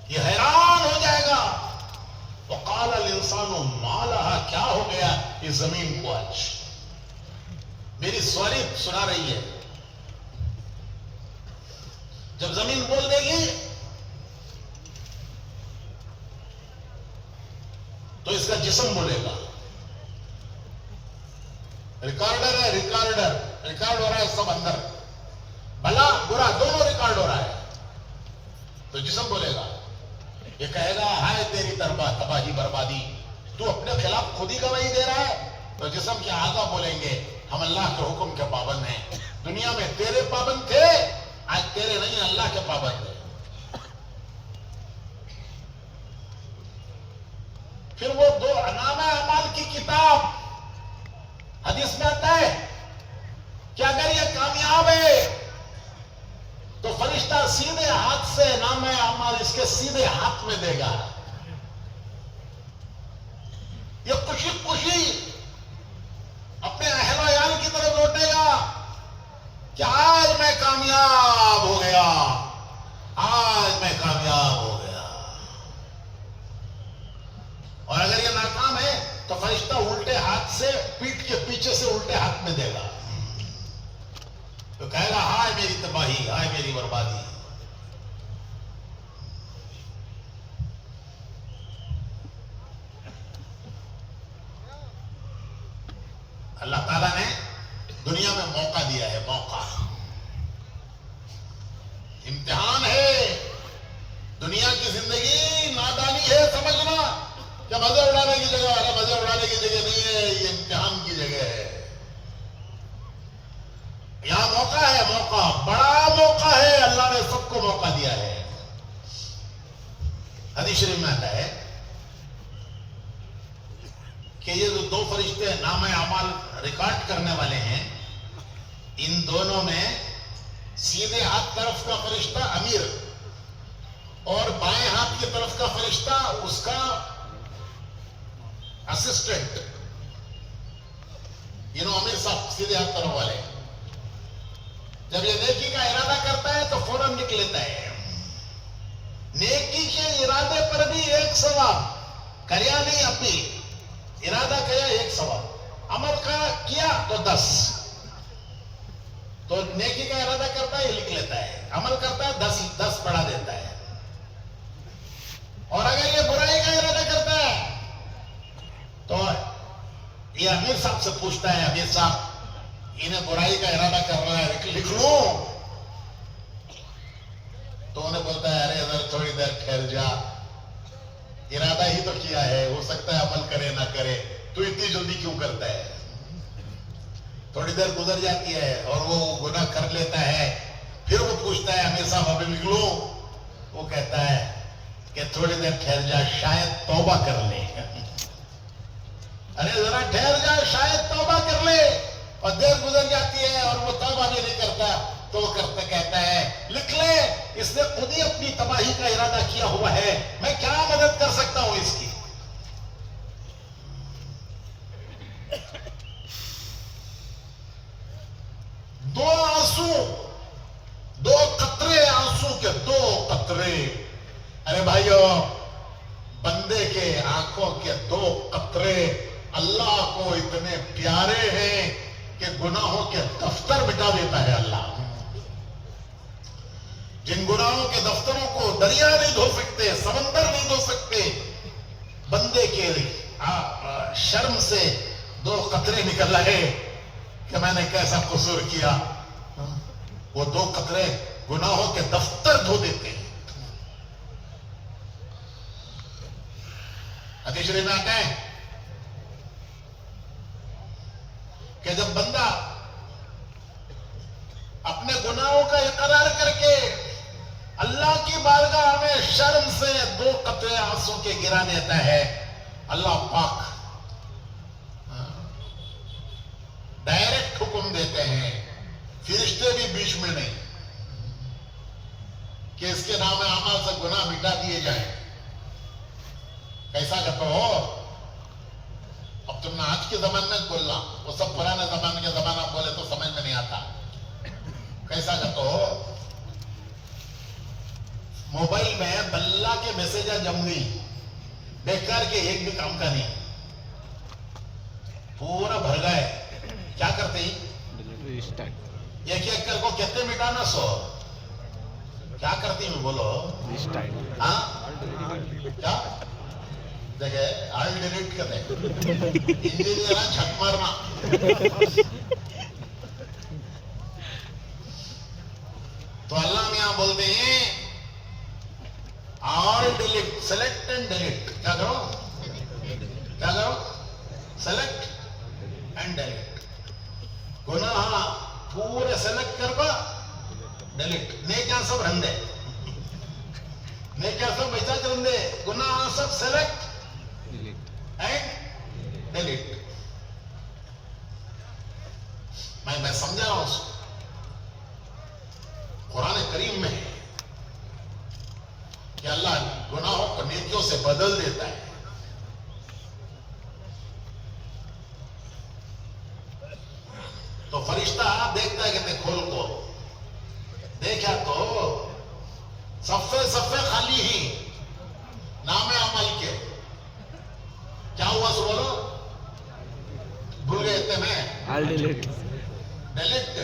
یہ حیران ہو جائے گا. وقال الانسان ما لها، کیا ہو گیا اس زمین کو آج؟ میری سواری سنا رہی ہے. جب زمین بول دے گی تو اس کا جسم بولے گا. ریکارڈر ہے، ریکارڈ ہو رہا ہے سب اندر، بھلا برا دونوں ریکارڈ ہو رہا ہے. تو جسم بولے گا، یہ کہے گا ہائے تیری تباہی بربادی، تو اپنے خلاف خود ہی گواہی دے رہا ہے. تو جسم کے اعضاء بولیں گے ہم اللہ کے حکم کے پابند ہیں. دنیا میں تیرے پابند تھے، آج تیرے نہیں اللہ کے پابند ہیں. پھر وہ دو نامہ اعمال کی کتاب، حدیث میں آتا ہے کہ اگر یہ کامیاب ہے تو فرشتہ سیدھے ہاتھ سے نامہ اعمال اس کے سیدھے ہاتھ میں دے گا. یہ خوشی خوشی اپنے اہل و عیال کی طرف لوٹے گا کہ آج میں کامیاب ہو گیا، آج میں کامیاب فرشتہ الٹے ہاتھ سے پیٹ کے پیچھے سے الٹے ہاتھ میں دے گا تو کہے گا ہائے میری تباہی، ہائے میری بربادی. اللہ تعالیٰ نے دنیا میں موقع دیا ہے، موقع، امتحان ہے. دنیا کی زندگی نادانی ہے، سمجھنا کہ مزے اڑانے کی جگہ ہے. مزے اڑانے کی جگہ نہیں ہے، یہ امتحان کی جگہ ہے. یہاں موقع ہے، موقع، بڑا موقع ہے. اللہ نے سب کو موقع دیا ہے. حدیث شریف میں آتا ہے کہ یہ جو دو فرشتے نام اعمال ریکارڈ کرنے والے ہیں، ان دونوں میں سیدھے ہاتھ طرف کا فرشتہ امیر اور بائیں ہاتھ کی طرف کا فرشتہ اس کا اسسٹنٹ. امیر صاحب سیدھے ہاتھ طرف والے، جب یہ نیکی کا ارادہ کرتا ہے تو فوراً لکھ لیتا ہے. نیکی کے ارادے پر بھی 1 ثواب، کریا نہیں اپنی، ارادہ کیا 1 ثواب، عمل کا کیا تو 10. تو نیکی کا ارادہ کرتا ہے یہ لکھ لیتا ہے، عمل کرتا ہے 10 بڑھا دیتا ہے. اور اگر یہ برائی کا ارادہ کرتا ہے تو یہ امیر صاحب سے پوچھتا ہے، امیر صاحب انہیں برائی کا ارادہ کر رہا ہے، لکھ لوں؟ تو انہیں بولتا ہے ارے ادھر تھوڑی دیر ٹھہر جا، ارادہ ہی تو کیا ہے، ہو سکتا ہے عمل کرے نہ کرے، تو اتنی جلدی کیوں کرتا ہے؟ تھوڑی دیر گزر جاتی ہے اور وہ گناہ کر لیتا ہے. پھر وہ پوچھتا ہے امیر صاحب ابھی لکھ لوں؟ وہ کہتا ہے کہ تھوڑی دیر ٹھہر جا، شاید توبہ کر لے. ارے ذرا ٹھہر جا، شاید توبہ کر لے. اور دیر گزر جاتی ہے اور وہ توبہ بھی نہیں کرتا تو وہ کہتا ہے لکھ لے، اس نے خود ہی اپنی تباہی کا ارادہ کیا ہوا ہے، میں کیا مدد کر سکتا ہوں اس کی. دو آنسو، 2 قطرے آنسو کے 2 قطرے. ارے بھائیو، بندے کے آنکھوں کے 2 قطرے اللہ کو اتنے پیارے ہیں کہ گناہوں کے دفتر مٹا دیتا ہے اللہ. جن گناہوں کے دفتروں کو دریا نہیں دھو سکتے، سمندر نہیں دھو سکتے، بندے کے شرم سے 2 قطرے نکل رہے کہ میں نے کیسا قصور کیا، وہ 2 قطرے گناہوں کے دفتر دھو دیتے ہیں. حدیث شریف میں آتا ہے کہ جب بندہ اپنے گناہوں کا اقرار کر کے اللہ کی بارگاہ میں شرم سے 2 قطرے آنسو کے گرا دیتا ہے، اللہ پاک ڈائریکٹ حکم دیتے ہیں، فرشتے بھی بیچ میں نہیں، کہ اس کے نام اعمال سے گناہ مٹا دیے جائیں. کیسا کہتے ہو؟ اب تم نے آج کے زمانے میں بولنا، وہ سب پرانے زمانے کے زمانہ بولے تو سمجھ میں نہیں آتا. کیسا کہتے ہو؟ موبائل میں بلّہ کے میسیجہ جم گئی، بیکار کے ایک بھی کام کا نہیں، پورا بھر گئے. کیا کرتے ہی؟ ایک کر کو کہتے مٹانا 100. کیا کرتی ہوں بولو؟ ہاں کیا دیکھے آل ڈیلیٹ کرتے انجینئر چھک مارنا. تو اللہ میاں بولتے ہیں آل ڈیلیٹ، سلیکٹ اینڈ ڈیلیٹ. کیا کرو؟ کیا کرو؟ Select and delete. گناہ پورے سلیکٹ کر با ڈیلیٹ. نیکیاں سب رندے، نیکیاں سب بیچا کرندے، گناہ سب سلیکٹ اینڈ ڈیلیٹ. میں سمجھا رہا ہوں اس کو. قرآن کریم میں ہے کہ اللہ گناہوں کو نیکیوں سے بدل دیتا ہے. تو فرشتہ دیکھتا ہے کہتے کھول کو، دیکھا تو صفے خالی ہی نام عمل کے. کیا ہوا سو بولو؟ دیتے میں I'll delete it. Delete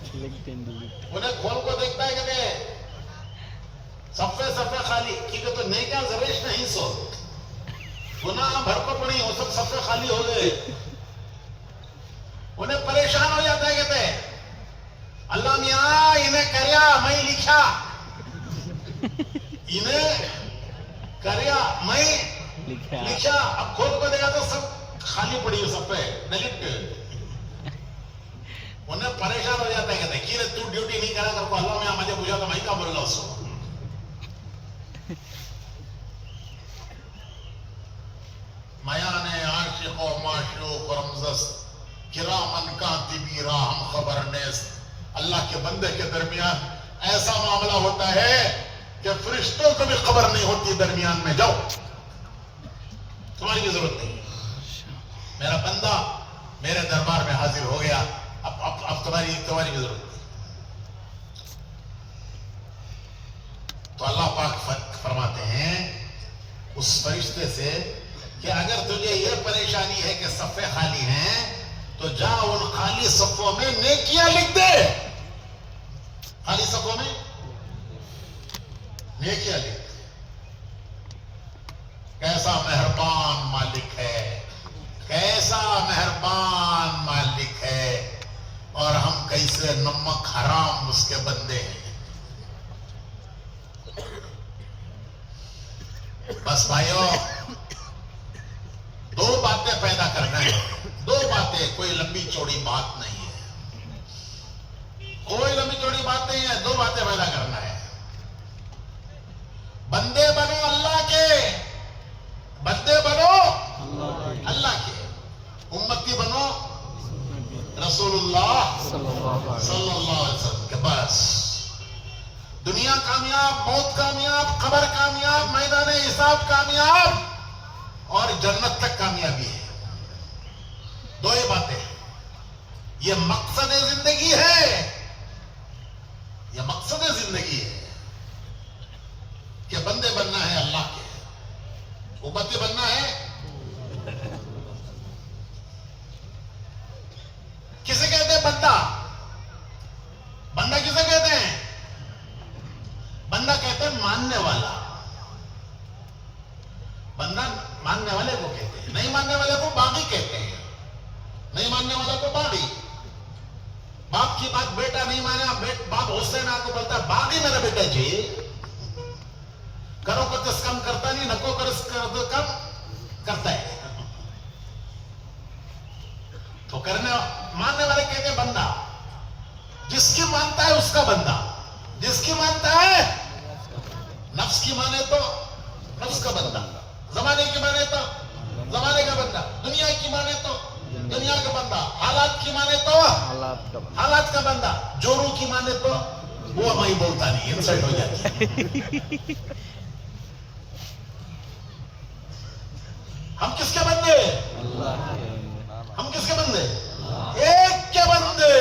Select and delete. انہیں کھول کو دیکھتا ہے کہ نہیں صفحے خالی کیونکہ تو نیکیاں زریش نہیں سو گناہ بھر کو پڑی وہ سب صفحے خالی ہو گئے انہیں پریشان ہو جاتا ہے کہتے ہیں اللہ میاں انہیں کریا میں لکھا انہیں کریا میں لکھا اب کھول کو دیکھا تو سب خالی پڑی ہے صفحے ڈیلیٹ انہیں پریشان ہو جاتا ہے کہتے ہیں کہ تو ڈیوٹی نہیں کرا کر کو اللہ میاں مجھے پوچھا تو میں کیا بول رہا اس کو میان عاشق و معشوق و رمزست کرامن کاتبی راہم خبر نیست اللہ کے بندے کے درمیان ایسا معاملہ ہوتا ہے کہ فرشتوں کو بھی خبر نہیں ہوتی درمیان میں جاؤ تمہاری بھی ضرورت نہیں میرا بندہ میرے دربار میں حاضر ہو گیا اب تمہاری بھی ضرورت نہیں تو اللہ پاک فرماتے ہیں اس فرشتے سے کہ اگر تجھے یہ پریشانی ہے کہ صفحے خالی ہیں تو جا ان خالی صفوں میں نیکیاں لکھ دے خالی صفوں میں نیکیاں لکھ دے کیسا مہربان مالک ہے کیسا مہربان مالک ہے اور ہم کیسے نمک حرام اس کے بندے ہیں بس بھائیو دو باتیں پیدا کرنا ہے دو باتیں کوئی لمبی چوڑی بات نہیں ہے کوئی لمبی چوڑی بات نہیں ہے دو باتیں پیدا کرنا ہے بندے بنو اللہ کے بندے بنو اللہ کے امتی بنو رسول اللہ صلی اللہ علیہ وسلم کے بس دنیا کامیاب موت کامیاب قبر کامیاب میدان حساب کامیاب اور جنت تک کامیابی ہے دو ہی باتیں یہ مقصد زندگی ہے یہ مقصد زندگی ہے کہ بندے بننا ہے اللہ کے امتی بننا ہے کسے کہتے ہیں بندہ بندہ کسے کہتے ہیں بندہ کہتے ہیں ماننے والا بندہ ماننے والے کو کہتے ہیں نہیں ماننے والے کو باغی کہتے ہیں نہیں ماننے والے کو باغی باپ کی بات بیٹا نہیں مانا باپ حسین آپ کو بولتا ہے باغی میرا بیٹا جی کرو کتس کم کرتا نہیں نکو کرس کم کرتا ہے تو کرنے ماننے والے کہتے ہیں بندہ جس کی مانتا ہے اس کا بندہ جس کی مانتا ہے نفس کی مانے تو نفس کا بندہ زمانے کی مانے تو زمانے کا بندہ دنیا کی مانے تو دنیا کا بندہ حالات کی مانے تو حالات کا بندہ جورو کی مانے تو وہ ہمیں بولتا نہیں انسلٹ ہو جاتی ہم کس کے بندے ہم کس کے بندے ایک کے بندے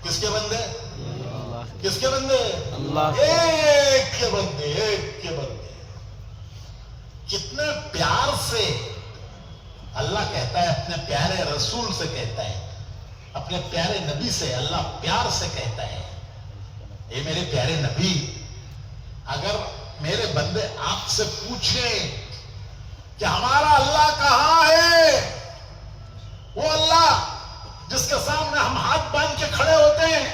کس کے بندے کس کے بندے ایک کے بندے ایک کے بندے کتنے پیار سے اللہ کہتا ہے اپنے پیارے رسول سے کہتا ہے اپنے پیارے نبی سے اللہ پیار سے کہتا ہے اے میرے پیارے نبی اگر میرے بندے آپ سے پوچھیں کہ ہمارا اللہ کہاں ہے وہ اللہ جس کے سامنے ہم ہاتھ باندھ کے کھڑے ہوتے ہیں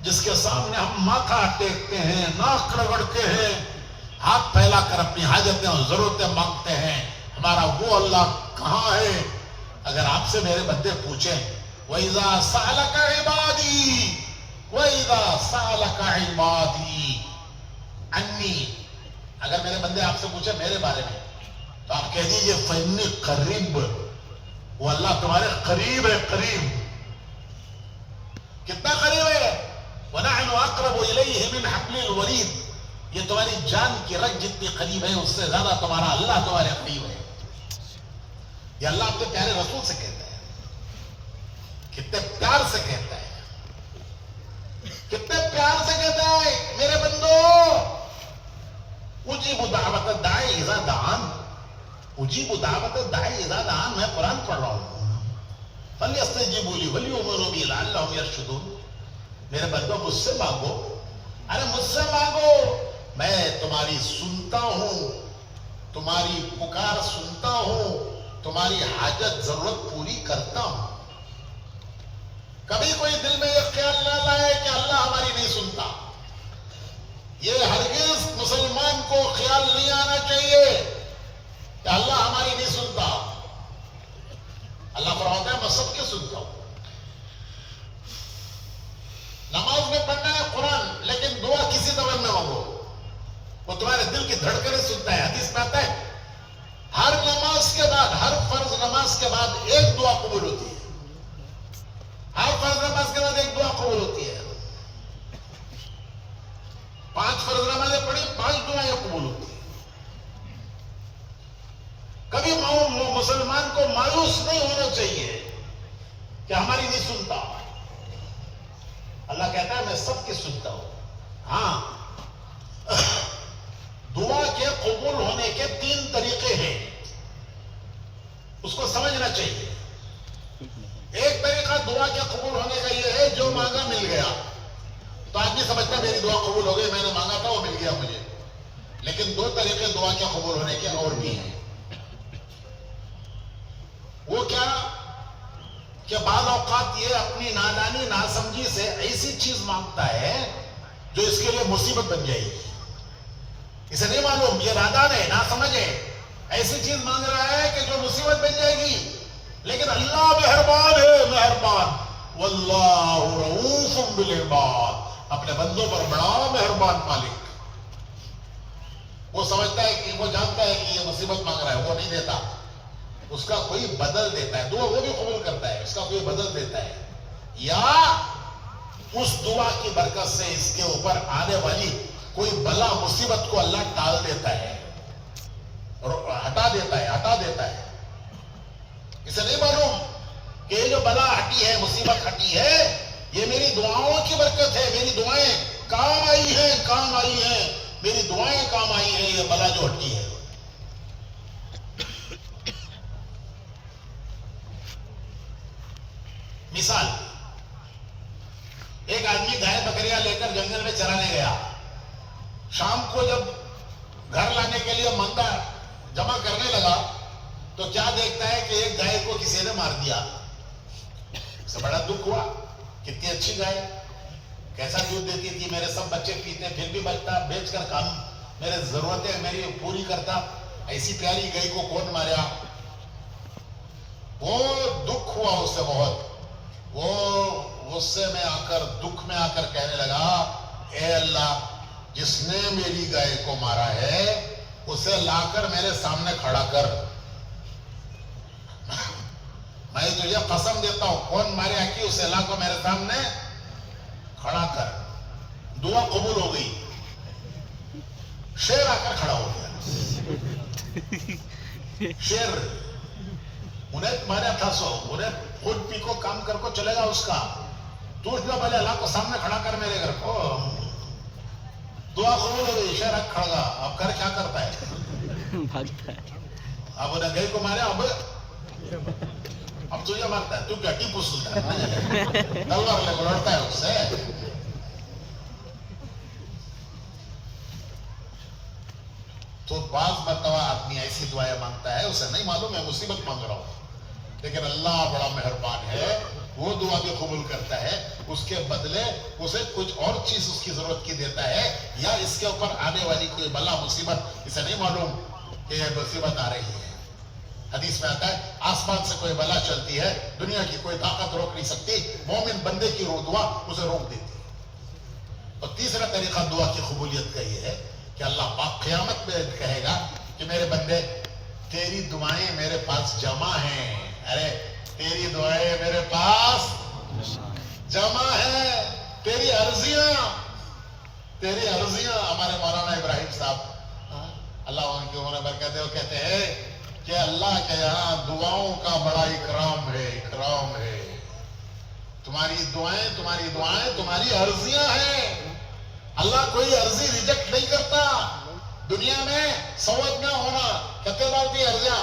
جس کے سامنے ہم ماتھا ٹیکتے ہیں ناک رگڑتے ہیں ہاتھ پھیلا کر اپنی حاجتیں اور ضرورتیں مانگتے ہیں ہمارا وہ اللہ کہاں ہے اگر آپ سے میرے بندے پوچھیں وَإِذَا سَأَلَكَ عِبَادِي وَإِذَا سَأَلَكَ عِبَادِي عَنِّي اگر میرے بندے آپ سے پوچھیں میرے بارے میں تو آپ کہہ دیجئے فَإِنِّي قَرِيبٌ وہ اللہ تمہارے قریب ہے قریب کتنا قریب ہے وَنَحْنُ أَقْرَبُ إِلَيْهِ مِنْ حَبْلِ الْوَرِيدِ یہ تمہاری جان کی رگ جتنی قریب ہے اس سے زیادہ تمہارا اللہ تمہارے قریب ہے یہ اللہ اپنے پیارے رسول سے کہتا ہے کتنے پیار سے کہتا ہے کتنے پیار سے کہتا ہے میرے بندو اجیب دعوت الداعی اذا دعان اجیب دعوت الداعی اذا دعان میں قرآن پڑھ رہا ہوں فَلْيَسْتَجِيبُوا لِي وَلْيُؤْمِنُوا بِي لَعَلَّهُمْ يَرْشُدُونَ. میرے بندوں مجھ سے مانگو، ارے مجھ سے مانگو، میں تمہاری سنتا ہوں، تمہاری پکار سنتا ہوں، تمہاری حاجت ضرورت پوری کرتا ہوں. کبھی کوئی دل میں یہ خیال نہ لائے کہ اللہ ہماری نہیں سنتا. یہ ہرگز مسلمان کو خیال نہیں آنا چاہیے کہ اللہ ہماری نہیں سنتا. اللہ فرماتا ہے میں سب کے سنتا ہوں. نماز میں پڑھنا ہے قرآن، لیکن دعا کسی طرح میں مانگو، وہ تمہارے دل کی دھڑکنیں سنتا ہے. حدیث میں آتا ہے ہر نماز کے بعد، ہر فرض نماز کے بعد ایک دعا قبول ہوتی ہے. ہر فرض نماز کے بعد ایک دعا قبول ہوتی ہے. 5 فرض نمازیں پڑھی، 5 دعائیں قبول ہوتی ہیں. کبھی مسلمان کو مایوس نہیں ہونا چاہیے کہ ہماری نہیں سنتا. اللہ کہتا ہے میں سب کی سنتا ہوں. ہاں، دعا کے قبول ہونے کے 3 طریقے ہیں، اس کو سمجھنا چاہیے. ایک طریقہ دعا کے قبول ہونے کا یہ ہے جو مانگا مل گیا، تو آدمی سمجھتا ہے میری دعا قبول ہو گئی، میں نے مانگا تھا وہ مل گیا مجھے. لیکن 2 طریقے دعا کے قبول ہونے کے اور بھی ہیں. وہ کیا کہ بعض اوقات یہ اپنی نادانی ناسمجھی سے ایسی چیز مانگتا ہے جو اس کے لیے مصیبت بن جائے گی. اسے نہیں معلوم، یہ نادان ہے، ناسمجھ ہے، ایسی چیز مانگ رہا ہے کہ جو مصیبت بن جائے گی. لیکن اللہ مہربان ہے، مہربان، واللہ رؤوف بالعباد، اپنے بندوں پر بڑا مہربان مالک. وہ سمجھتا ہے کہ وہ جانتا ہے کہ یہ مصیبت مانگ رہا ہے، وہ نہیں دیتا، اس کا کوئی بدل دیتا ہے. دعا وہ بھی قبول کرتا ہے، اس کا کوئی بدل دیتا ہے، یا اس دعا کی برکت سے اس کے اوپر آنے والی کوئی بلا مصیبت کو اللہ ٹال دیتا ہے، ہٹا دیتا ہے. اسے نہیں معلوم کہ یہ جو بلا ہٹی ہے، مصیبت ہٹی ہے، یہ میری دعاؤں کی برکت ہے. میری دعائیں کام آئی ہیں، میری دعائیں کام آئی ہیں، یہ بلا جو ہٹی ہے. مثال، ایک آدمی گائے بکریاں لے کر جنگل میں چرانے گیا. شام کو جب گھر لانے کے لیے مندا جمع کرنے لگا تو کیا دیکھتا ہے کہ ایک گائے کو کسی نے مار دیا. اسے بڑا دکھ ہوا، کتنی اچھی گائے، کیسا دودھ دیتی تھی، میرے سب بچے پیتے، پھر بھی بچتا، بیچ کر کام میرے ضرورتیں میری پوری کرتا، ایسی پیاری گائے کو کون ماریا. وہ دکھ ہوا اس سے بہت. وہ غصے میں آ کر، دکھ میں آ کر کہنے لگا اے اللہ، جس نے میری گائے کو مارا ہے اسے لا کر میرے سامنے کھڑا کر. میں تجھے قسم دیتا ہوں کون مارے کی اسے لا کر میرے سامنے کھڑا کر. دعا قبول ہو گئی. شیر آ کر کھڑا ہو گیا. شیر انہیں مارا تھا انہیں خود پی کو کام کر کو چلے گا اس کا. تو پہلے اللہ کو سامنے کھڑا کر میرے گھر کو. دعا قبول ہو گئی. شیر کھڑا گا. اب گھر کیا کرتا ہے؟ بھاگتا ہے. اب انہیں گئے کو مارے. اب تجھے مارتا ہے. تو کیا ٹیپو سلطان تلوار لے کو لڑتا ہے اس سے. تو بعض مرتبہ آدمی ایسی دعائیں مانگتا ہے، اسے نہیں معلوم ہے مصیبت مانگ رہا ہوں، لیکن اللہ بڑا مہربان ہے، وہ دعا بھی قبول کرتا ہے. اس کے بدلے اسے کچھ اور چیز اس کی ضرورت کی دیتا ہے، یا اس کے اوپر آنے والی کوئی بلا مصیبت اسے نہیں معلوم کہ یہ مصیبت آ رہی ہے. حدیث میں آتا ہے آسمان سے کوئی بلا چلتی ہے، دنیا کی کوئی طاقت روک نہیں سکتی، مومن بندے کی دعا اسے روک دیتی. اور تیسرا طریقہ دعا کی قبولیت کا یہ ہے کہ اللہ پاک قیامت میں کہے گا کہ میرے بندے تیری دعائیں میرے پاس جمع ہیں. ارے تیری دعائیں میرے پاس جمع ہیں، تیری عرضیاں. ہمارے مولانا ابراہیم صاحب اللہ ان کی عمر برکت دے، وہ کہتے ہیں کہ اللہ کے یہاں دعاؤں کا بڑا اکرام ہے. تمہاری دعائیں تمہاری عرضیاں ہیں. اللہ کوئی عرضی ریجیکٹ نہیں کرتا. دنیا میں سوچ نہ ہونا کہتے ڈالتی عرضیاں.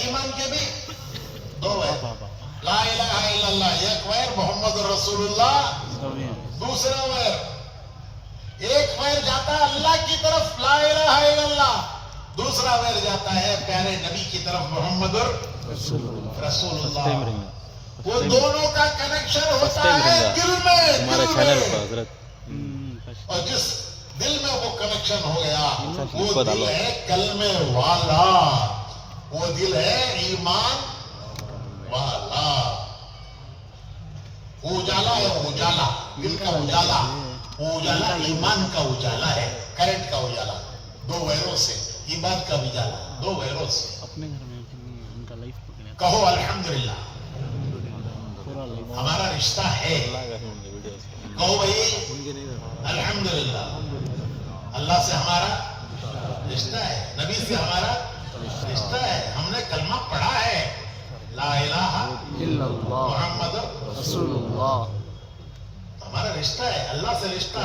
ایمان کے بھی دو ویر. لا الہ الا اللہ ایک ویر, محمد رسول اللہ دوسرا ویر. ایک ویر جاتا ہے اللہ کی طرف لا الہ الا اللہ, دوسرا ویر جاتا ہے پیارے نبی کی طرف محمد رسول اللہ. وہ دونوں کا کنیکشن ہوتا ہے دل میں, اور جس دل میں وہ کنیکشن ہو گیا وہ دل ہے کلمے والا, وہ دل ہے ایمان والا. اجالا ہے اجالا, دل کا اجالا, اجالا ایمان کا اجالا ہے, کرنٹ کا اجالا. دو ویروں سے ایمان کا اجالا, دو ویروں سے. اپنے گھر میں ان کا لائف کہو الحمدللہ ہمارا رشتہ ہے. کہو بھائی الحمدللہ اللہ سے ہمارا رشتہ ہے, نبی سے ہمارا رشتہ ہے. ہم نے کلمہ پڑھا ہے لا الہ الا اللہ محمد رسول اللہ. ہمارا رشتہ ہے اللہ سے, رشتہ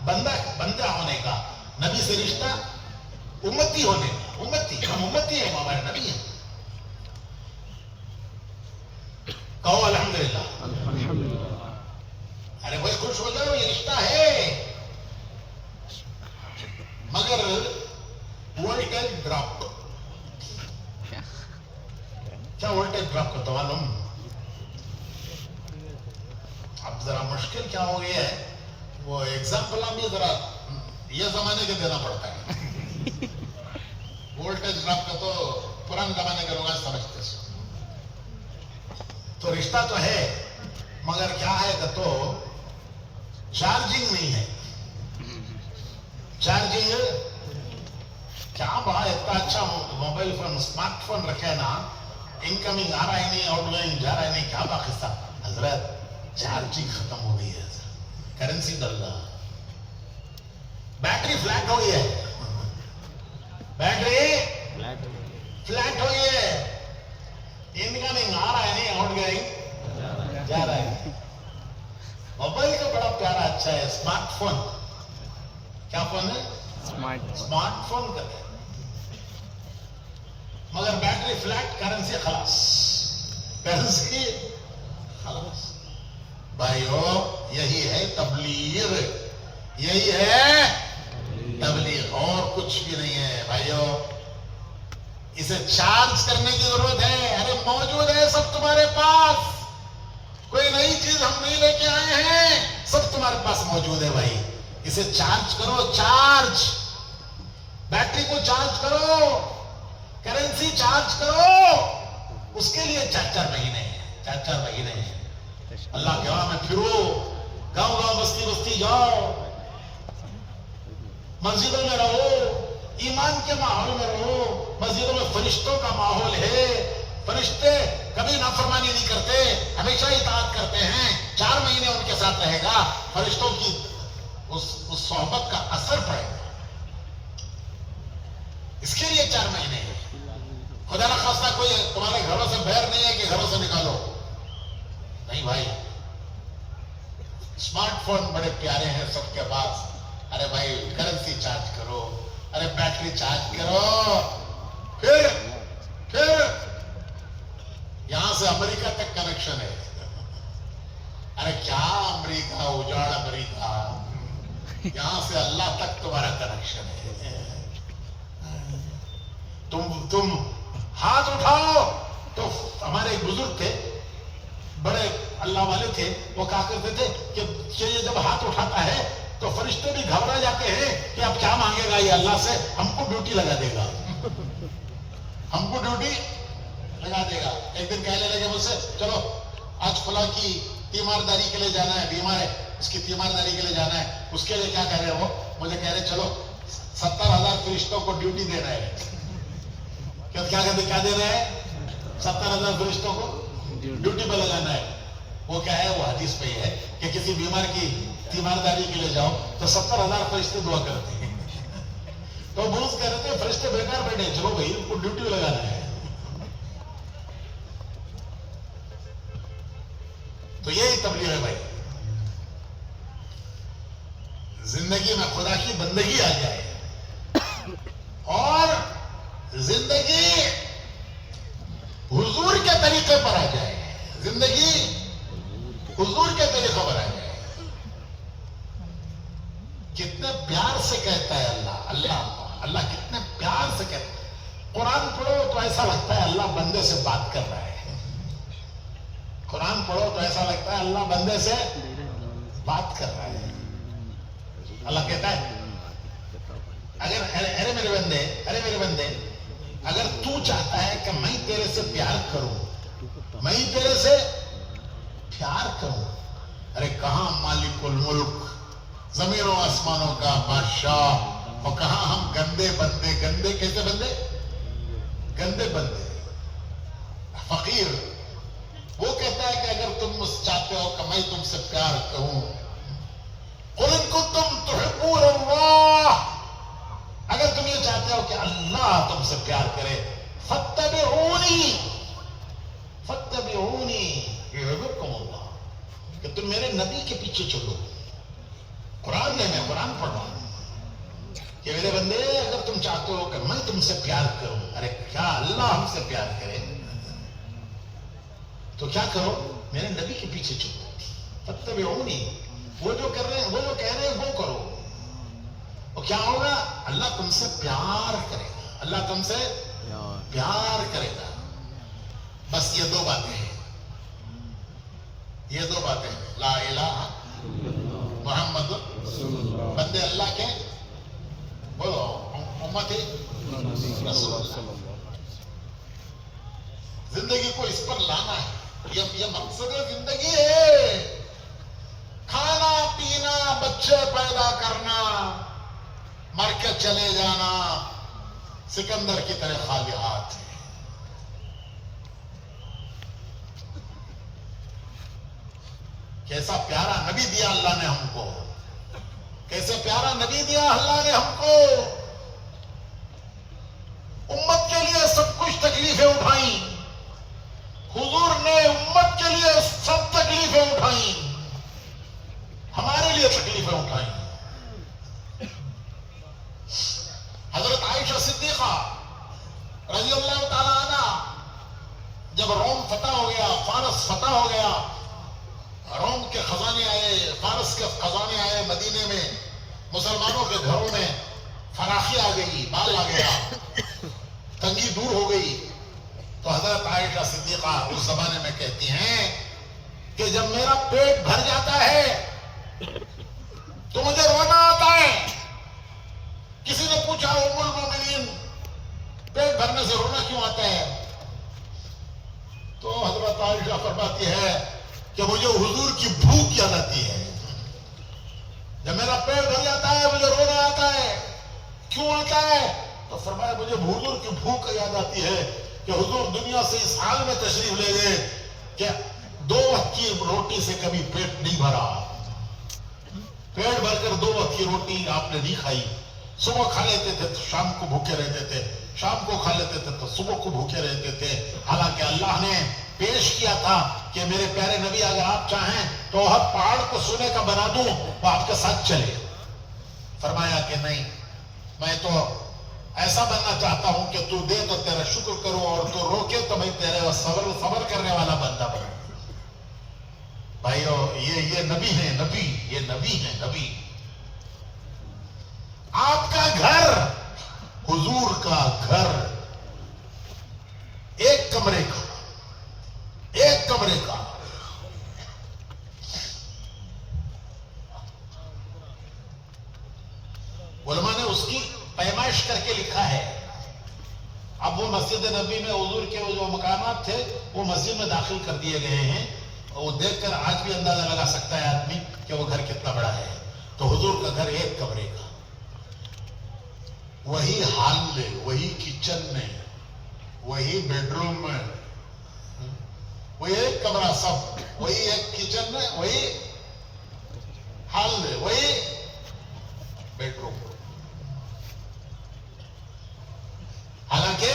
بندہ ہونے کا, نبی سے رشتہ امتی ہونے کا. امتی, ہم امتی ہیں, ہمارے نبی ہیں. کہو الحمدللہ. الحمدللہ. ارے بھائی خوش ہو جاؤ, یہ رشتہ ہے. مگر وولٹیج ڈراپ, کیا وولٹیج ڈراپ کا تو معلوم. اب ذرا مشکل کیا ہو گیا ہے, وہ ایگزامپل بھی ذرا یہ زمانے کے دینا پڑتا ہے. وولٹیج ڈراپ کا تو پرانے زمانے کے لوگ سمجھتے ہیں. تو رشتہ تو ہے مگر کیا ہے کہ تو چارجنگ نہیں ہے. چارجنگ کیا بڑا اتنا اچھا موبائل فون اسمارٹ فون رکھے نا, انکمنگ آ رہا ہے نہیں, آؤٹ گوئنگ جا رہا ہے نہیں, کیا باقصہ حضرت چارجنگ ختم ہو گئی ہے, کرنسی ڈل رہا, بیٹری فلیٹ ہو گئی ہے, بیٹری فلیٹ ہو گئی ہے. انکمنگ آ رہا ہے نہیں, آؤٹ گوئنگ جا رہا ہے. موبائل کا بڑا پیارا اچھا ہے اسمارٹ فون. کیا فون ہے؟ اسمارٹ فون کا ہے, مگر بیٹری فلیٹ, کرنسی خلاص, کرنسی خلاص. بھائیو یہی ہے تبلیغ, یہی ہے تبلیغ, اور کچھ بھی نہیں ہے بھائیو. اسے چارج کرنے کی ضرورت ہے. ارے موجود ہے سب تمہارے پاس, کوئی نئی چیز ہم نہیں لے کے آئے ہیں, سب تمہارے پاس موجود ہے بھائی. اسے چارج کرو, چارج, بیٹری کو چارج کرو, کرنسی چارج کرو. اس کے لیے 4 مہینے ہیں, 4 مہینے ہیں. اللہ کے راہ میں پھرو, گاؤں گاؤں بستی بستی جاؤ, مسجدوں میں رہو, ایمان کے ماحول میں رہو. مسجدوں میں فرشتوں کا ماحول ہے, فرشتے کبھی نافرمانی نہیں کرتے, ہمیشہ اطاعت کرتے ہیں. 4 مہینے ان کے ساتھ رہے گا, فرشتوں کی اس صحبت کا اثر پڑے گا. اس کے لیے 4 مہینے ہیں. خدا نہ خواستہ کوئی تمہارے گھروں سے باہر نہیں ہے کہ گھروں سے نکالو, نہیں بھائی. اسمارٹ فون بڑے پیارے ہیں سب کے پاس. ارے بھائی کرنسی چارج کرو, ارے بیٹری چارج کرو, پھر یہاں سے امریکہ تک کنیکشن ہے. ارے کیا امریکہ, اجاڑ امریکہ, یہاں سے اللہ تک تمہارا کنیکشن ہے. تم ہاتھ اٹھاؤ. تو ہمارے ایک بزرگ تھے, بڑے اللہ والے تھے, وہ کہا کرتے تھے کہ یہ جب ہاتھ اٹھاتا ہے تو فرشتے بھی گھبرا جاتے ہیں کہ اب کیا مانگے گا یہ اللہ سے, ہم کو ڈیوٹی لگا دے گا, ہم کو ڈیوٹی لگا دے گا. ایک دن کہنے لگے مجھ سے, چلو آج فلاں کی تیمارداری کے لیے جانا ہے, بیمار ہے, اس کی تیمارداری کے لیے جانا ہے. اس کے لیے کیا کہہ رہے ہیں, وہ مجھے کہہ رہے چلو 70,000 فرشتوں کو ڈیوٹی دینا ہے. کیا دے رہے ہیں, 70,000 فرشتوں کو ڈیوٹی پہ لگانا ہے. وہ کیا ہے, وہ حدیث پہ ہی ہے کہ کسی بیمار کی تیمارداری کے لیے جاؤ تو 70,000 فرشتے دعا کرتے ہیں. تو بوز کہہ رہے تھے فرشتے بیکار بیٹھے, چلو بھائی ان کو ڈیوٹی پہ لگانا ہے. تو یہی تبلیغ ہے بھائی. زندگی میں خدا کی بندگی آ جائے, اور زندگی زندگی حضور کے طریقوں پر ہے. کتنے پیار سے کہتا ہے اللہ کتنے پیار سے کہتا ہے. قرآن پڑھو تو ایسا لگتا ہے اللہ بندے سے بات کر رہا ہے. قرآن پڑھو تو ایسا لگتا ہے اللہ بندے سے بات کر رہا ہے. اللہ کہتا ہے ارے میرے بندے اگر تو چاہتا ہے کہ میں تیرے سے پیار کروں, ارے کہاں مالک الملک, زمین و آسمانوں کا بادشاہ, اور کہاں ہم گندے کیسے بندے, گندے بندے, فقیر. وہ کہتا ہے کہ اگر تم چاہتے ہو کہ میں تم سے پیار کروں, قل ان کنتم تحبون اللہ, اگر تم یہ چاہتے ہو کہ اللہ تم سے پیار کرے, فاتبعونی یحببکم اللہ, کہ تم میرے نبی کے پیچھے چلو. قرآن میں قرآن پڑھ رہا ہوں کہ میرے بندے اگر تم چاہتے ہو کہ میں تم سے پیار کروں, ارے کیا اللہ ہم سے پیار کرے, تو کیا کرو, میرے نبی کے پیچھے چلو. فاتبعونی, وہ جو کہہ رہے ہیں وہ کرو. اور کیا ہوگا, اللہ تم سے پیار کرے گا, اللہ تم سے پیار کرے گا. بس یہ دو باتیں ہیں, لا الہ محمد بندے اللہ کے, بولو امت رسول اللہ. زندگی کو اس پر لانا ہے, یہ مقصد زندگی ہے. کھانا پینا, بچے پیدا کرنا, مر کے چلے جانا, سکندر کی طرح خالی ہاتھ. کیسا پیارا نبی دیا اللہ نے ہم کو, کیسے پیارا نبی دیا اللہ نے ہم کو. امت کے لیے سب کچھ تکلیفیں اٹھائیں, حضور نے امت کے لیے سب تکلیفیں اٹھائیں, ہمارے لیے تکلیفیں اٹھائیں. حضرت عائشہ صدیقہ رضی اللہ تعالی عنہ جب روم فتح ہو گیا, فارس فتح ہو گیا, روم کے خزانے آئے, فارس کے خزانے آئے مدینے میں, مسلمانوں کے گھروں میں فراخی آ گئی, مال آ گیا, تنگی دور ہو گئی. تو حضرت عائشہ صدیقہ اس زمانے میں کہتی ہیں کہ جب میرا پیٹ بھر جاتا ہے تو مجھے رونا آتا ہے. کسی نے پوچھا ام المومنین پیٹ بھرنے سے رونا کیوں آتا ہے, تو حضرت عائشہ فرماتی ہے کہ مجھے حضور کی بھوک یاد آتی ہے. جب میرا پیٹ بھر جاتا ہے مجھے رونا آتا ہے. کیوں آتا ہے, تو فرمایا مجھے حضور کی بھوک یاد آتی ہے کہ حضور دنیا سے اس حال میں تشریف لے گئے کہ 2 وقت کی روٹی سے کبھی پیٹ نہیں بھرا. پیٹ بھر کر 2 وقت کی روٹی آپ نے نہیں کھائی. صبح کھا لیتے تھے تو شام کو بھوکے رہتے تھے, شام کو کھا لیتے تھے تو صبح کو بھوکے رہتے تھے. حالانکہ اللہ نے پیش کیا تھا کہ میرے پیارے نبی اگر آپ چاہیں تو احد پہاڑ کو سونے کا بنا دوں, وہ آپ کے ساتھ چلے. فرمایا کہ نہیں, میں تو ایسا بننا چاہتا ہوں کہ تو دے تو تیرا شکر کروں, اور تو روکے تو میں تیرے صبر کرنے والا بندہ بنوں. بھائیو یہ نبی ہیں, یہ نبی ہیں, نبی. آپ کا گھر, حضور کا گھر, ایک کمرے کا, علماء نے اس کی پیمائش کر کے لکھا ہے. اب وہ مسجد نبی میں حضور کے جو مقامات تھے وہ مسجد میں داخل کر دیے گئے ہیں. وہ دیکھ کر آج بھی اندازہ لگا سکتا ہے آدمی کہ وہ گھر کتنا بڑا ہے. تو حضور کا گھر ایک کمرے کا, وہی ہال میں, وہی کچن میں, وہی بیڈ روم میں, وہی ایک کمرہ, سب وہی ایک کچن میں, وہی ہال میں, وہی بیڈ روم. حالانکہ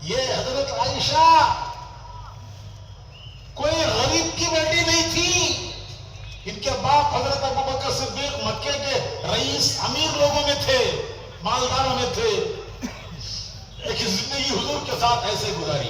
یہ حضرت عائشہ کوئی غریب کی بیٹی نہیں تھی. ان کے باپ حضرت ابوبکر صدیق مکے کے رئیس امیر لوگوں میں تھے, مالداروں میں تھے, لیکن زندگی حضور کے ساتھ ایسے گزاری.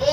2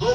2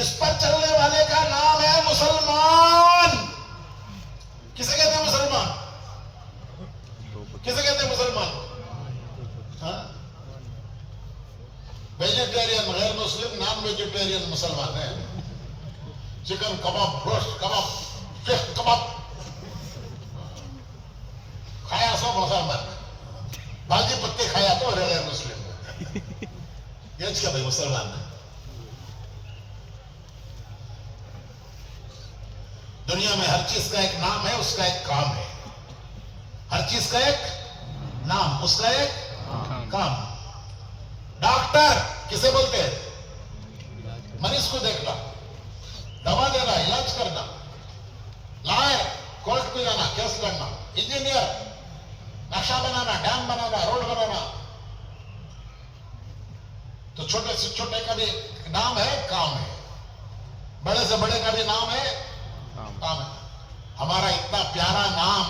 اس پر چلنے والے کا نام ہے مسلمان. کسے کہتے ہیں مسلمان؟ کسے کہتے ہیں مسلمان؟ ویجیٹیرین غیر مسلم، نان ویجیٹیرین مسلمان ہے. چکن کباب، گوشت کباب، فش کباب کھایا سو مسلمان، بھاجی پتے کھایا تو غیر مسلم. یہ کیا بھائی مسلمان ہے؟ دنیا میں ہر چیز کا ایک نام ہے، اس کا ایک کام ہے. ہر چیز کا ایک نام، اس کا ایک کام. ڈاکٹر کسے بولتے ہیں؟ مریض کو دیکھنا، دوا دینا، علاج کرنا. لائر کورٹ کو جانا، کیس لڑنا. انجینئر نقشہ بنانا، ڈیم بنانا، روڈ بنانا. تو چھوٹے سے چھوٹے کا بھی نام ہے، کام ہے. بڑے سے بڑے کا بھی نام ہے، کام ہے. ہمارا اتنا پیارا نام،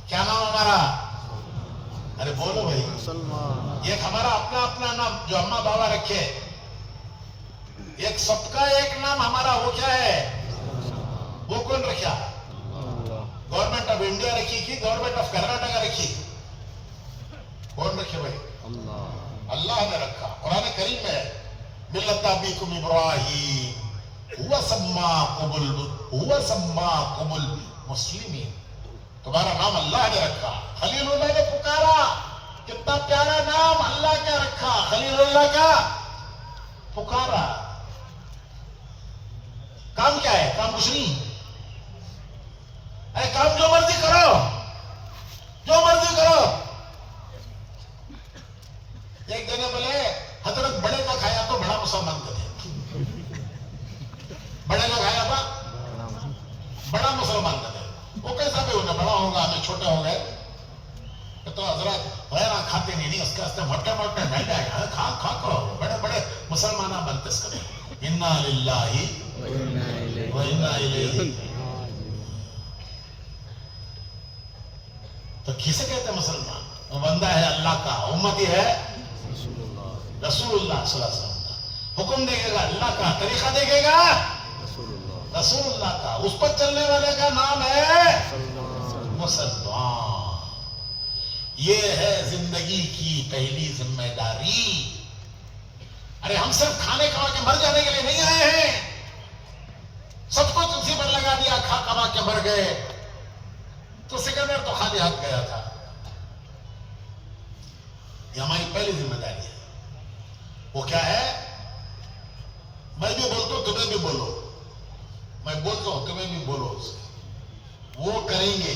کیا نام ہمارا؟ ارے بولو بھائی. ایک ہمارا اپنا اپنا نام جو اماں بابا رکھے، ایک سب کا ایک نام ہمارا. وہ کیا ہے؟ وہ کون رکھا؟ گورنمنٹ آف انڈیا رکھی کی گورنمنٹ آف کرناٹکا رکھی؟ کون رکھے بھائی؟ اللہ نے رکھا. قرآن کریم میں ملت ابیکم ابراہیم هو سماکم المسلمین. تمہارا نام اللہ نے رکھا. خلیل اللہ نے پکارا. کتنا پیارا نام اللہ کا رکھا، خلیل اللہ کا پکارا. کام کیا ہے؟ کام کچھ نہیں. ارے کام جو مرضی کرو، جو مرضی کرو. ایک دن بولے حضرت بڑے کا کھایا تو بڑا مسلمان کا دے. بڑے کا کھایا تھا، بڑا مسلمان کا دے. وہ کیسا بھی ہونا، بڑا ہوگا ہمیں چھوٹے ہو گئے تو حضرت غیر کھاتے نہیں، اس کے واسطے موٹے موٹے مل جائے گا. کھا کھا کرو، بڑے بڑے مسلمان بنتے اس کرے. انا للہ و انا الیہ. تو کسے کہتے ہیں مسلمان؟ وہ بندہ ہے اللہ کا، امتی ہے رسول اللہ صلی اللہ علیہ وسلم کا. حکم دیکھے گا اللہ کا، طریقہ دیکھے گا رسول اللہ کا. اس پر چلنے والے کا نام ہے مسلمان. یہ ہے زندگی کی پہلی ذمہ داری. ارے ہم صرف کھانے کھا کے مر جانے کے لیے نہیں آئے ہیں. سب کچھ اسی پر لگا دیا، کھا کما کے مر گئے. تو سکندر تو خالی ہاتھ گیا تھا. یہ ہماری پہلی ذمہ داری ہے. وہ کیا ہے؟ میں بھی بولتا ہوں، تمہیں بھی بولو. میں بولتا ہوں، تمہیں بھی بولو. وہ کریں گے،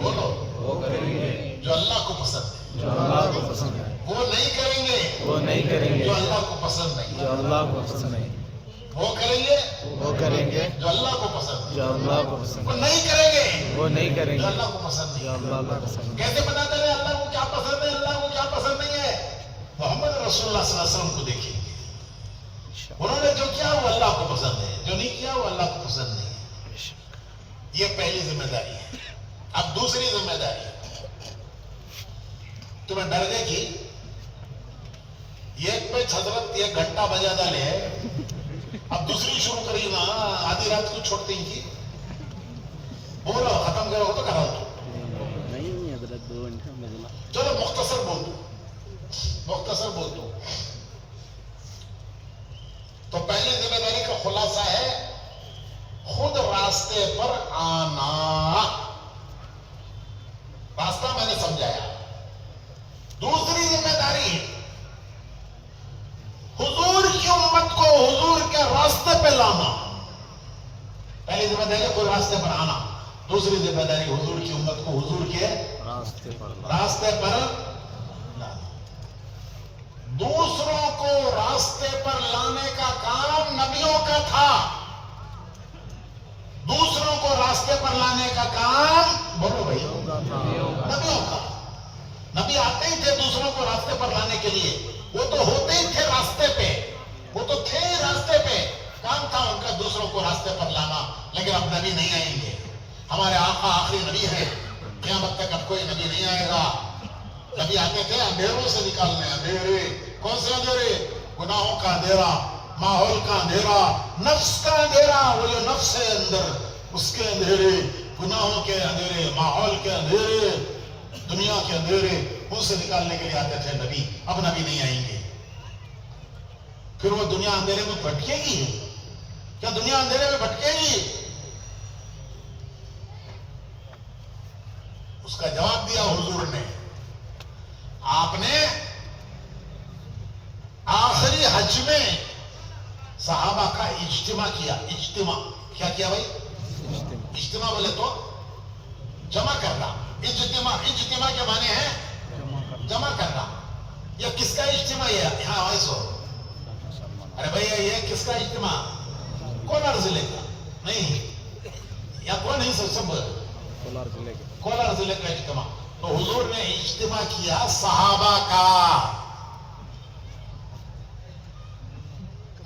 بولو، وہ کریں گے جو اللہ کو پسند ہے، جو اللہ کو پسند ہے. وہ نہیں کریں گے، وہ نہیں کریں گے جو اللہ کو پسند نہیں، جو اللہ کو پسند نہیں. وہ کریں گے، وہ کریں گے جو اللہ کو پسند ہے، جو اللہ کو پسند. وہ نہیں کریں گے، وہ نہیں کریں گے جو اللہ کو پسند نہیں، جو اللہ کو پسند. کیسے پتا چلے اللہ کو کیا پسند ہے، اللہ کو کیا پسند نہیں ہے؟ محمد رسول اللہ صلی اللہ علیہ وسلم کو دیکھیں گے. انہوں نے جو کیا وہ اللہ کو پسند ہے، جو نہیں کیا وہ اللہ کو پسند نہیں ہے. یہ پہلی ذمہ داری ہے. اب دوسری ذمہ داری ہے. تمہیں ڈر گئے کہ ایک پہ حضرت 1 گھنٹہ بجا ڈالے. اب دوسری شروع کری نا، آدھی رات کو چھوڑتے ہی. بولو، ختم کرو تو کراؤ تو نہیں حضرت 2 گھنٹے بدلا. چلو مختصر بول دو، مختصر بول دو. تو پہلی ذمہ داری کا خلاصہ ہے خود راستے پر آنا. راستہ میں نے سمجھایا. دوسری ذمہ داری حضور کی امت کو حضور کے راستے پہ لانا. پہلی ذمہ داری خود راستے پر آنا. دوسری ذمہ داری حضور کی امت کو حضور کے راستے پر لانا. دوسروں کو راستے پر لانے کا کام نبیوں کا تھا. دوسروں کو راستے پر لانے کا کام بولو بھائی نبیوں کا. نبی آتے ہی تھے دوسروں کو راستے پر لانے کے لیے. وہ تو ہوتے ہی تھے راستے پہ، وہ تو تھے ہی راستے پہ. کام تھا ان کا دوسروں کو راستے پر لانا. لیکن اب نبی نہیں آئیں گے. ہمارے آقا آخری نبی ہے. قیامت تک اب کوئی نبی نہیں آئے گا. نبی آتے تھے اندھیروں سے نکالنے. اندھیرے کون سے اندھیرے؟ گناہوں کا اندھیرا، ماحول کا اندھیرا، نفس کا اندھیرا، وہ جو نفس ہے اندر، اس کے اندھیرے، گناہوں کے اندھیرے، ماحول کے اندھیرے، دنیا کے اندھیرے، ان سے نکالنے کے لیے آتے تھے نبی. اب نبی نہیں آئیں گے. پھر وہ دنیا اندھیرے میں بھٹکے گی؟ کیا دنیا اندھیرے میں بھٹکے گی؟ اس کا جواب دیا حضور نے. آپ نے آخری حج میں صحابہ کا اجتماع کیا. اجتماع کیا کیا بھائی؟ اجتماع بولے تو جمع کرنا. اجتماع کے معنی ہے جمع کرنا. یہ کس کا اجتماع ہے؟ یہاں ایسو. ارے بھائی یہ کس کا اجتماع؟ کولار ضلع کا نہیں یا کون نہیں سب کولار ضلع کا اجتماع. تو حضور نے اجتماع کیا صحابہ کا.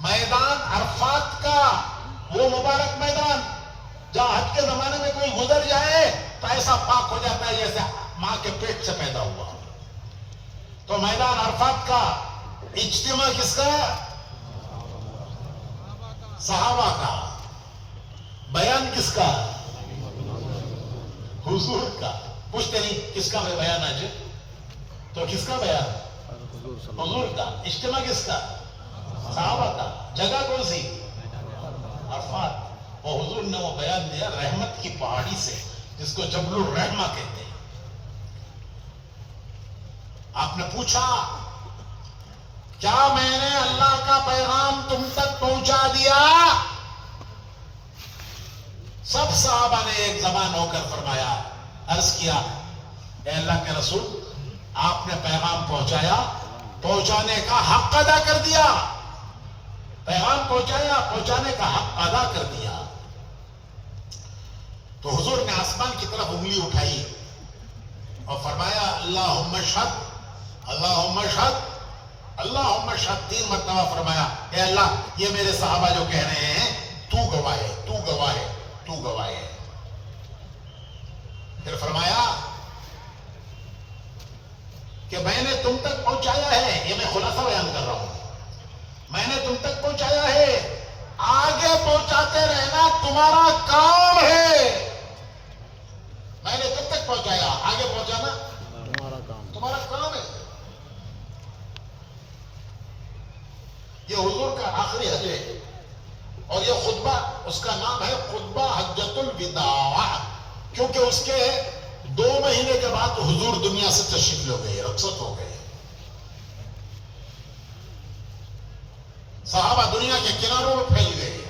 میدان عرفات کا، وہ مبارک میدان جہاں حج کے زمانے میں کوئی گزر جائے تو ایسا پاک ہو جاتا ہے جیسے ماں کے پیٹ سے پیدا ہوا. تو میدان عرفات کا اجتماع کس کا؟ صحابہ کا. بیان کس کا؟ حضور کا. پوچھتے نہیں کس کا بیان آج؟ تو کس کا بیان؟ حضور کا. اجتماع کس کا؟ صحابہ کا. جگہ کون سی؟ عرفات. اور حضور نے وہ بیان دیا رحمت کی پہاڑی سے، جس کو جبل الرحمہ کہتے ہیں. آپ نے پوچھا کیا میں نے اللہ کا پیغام تم تک پہنچا دیا؟ سب صحابہ نے ایک زبان ہو کر فرمایا، عرض کیا اے اللہ کے رسول، آپ نے پیغام پہنچایا، پہنچانے کا حق ادا کر دیا. پیغام پہنچایا، پہنچانے کا حق ادا کر دیا. تو حضور نے آسمان کی طرف انگلی اٹھائی اور فرمایا اللہم اشہد، اللہم اشہد، اللہم اشہد. 3 مرتبہ فرمایا اے اللہ یہ میرے صحابہ جو کہہ رہے ہیں تو گواہ ہے، تو گواہ ہے، تو گواہ ہے. پھر فرمایا کہ میں نے تم تک پہنچایا ہے. یہ میں خلاصہ بیان کر رہا ہوں. میں نے تم تک پہنچایا ہے، آگے پہنچاتے رہنا تمہارا کام ہے. میں نے تم تک پہنچایا، آگے پہنچانا تمہارا کام ہے. یہ حضور کا آخری حج ہے اور یہ خطبہ، اس کا نام ہے خطبہ حجۃ الوداع، کیونکہ اس کے 2 مہینے کے بعد حضور دنیا سے تشریف لے گئے، رخصت ہو گئے. صحابہ دنیا کے کناروں میں پھیل گئے،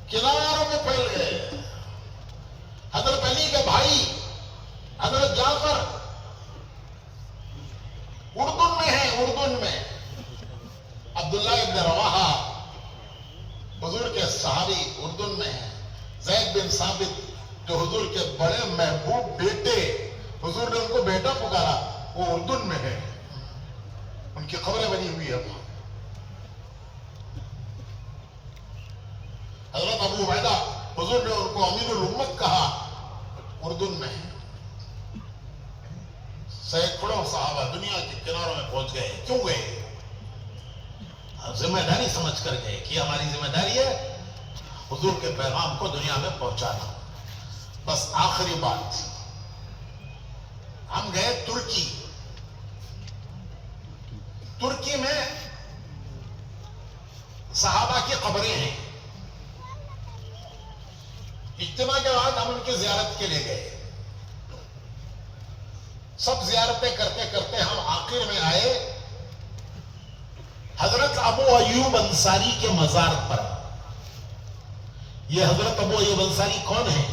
کناروں میں پھیل گئے. حضرت علی کے بھائی حضرت جعفر اردن میں ہیں، اردن میں. عبداللہ ابن رواحہ حضور کے صحابی اردن میں ہیں. زید بن ثابت جو حضور کے بڑے محبوب بیٹے، حضور نے ان کو بیٹا پکارا، وہ اردن میں ہے. ان کی خبریں بنی ہوئی ہے. حضرت ابو عبیدہ حضور نے ان کو امین الامت کہا، اردن میں ہے. سینکڑوں صحابہ دنیا کے کناروں میں پہنچ گئے. کیوں گئے؟ ذمہ داری سمجھ کر گئے کہ ہماری ذمہ داری ہے حضور کے پیغام کو دنیا میں پہنچانا. بس آخری بات، ہم گئے ترکی. ترکی میں صحابہ کی قبریں ہیں. اجتماع کے بعد ہم ان کی زیارت کے لیے گئے. سب زیارتیں کرتے کرتے ہم آخر میں آئے حضرت ابو ایوب انصاری کے مزار پر. یہ حضرت ابو ایوب انصاری کون ہیں؟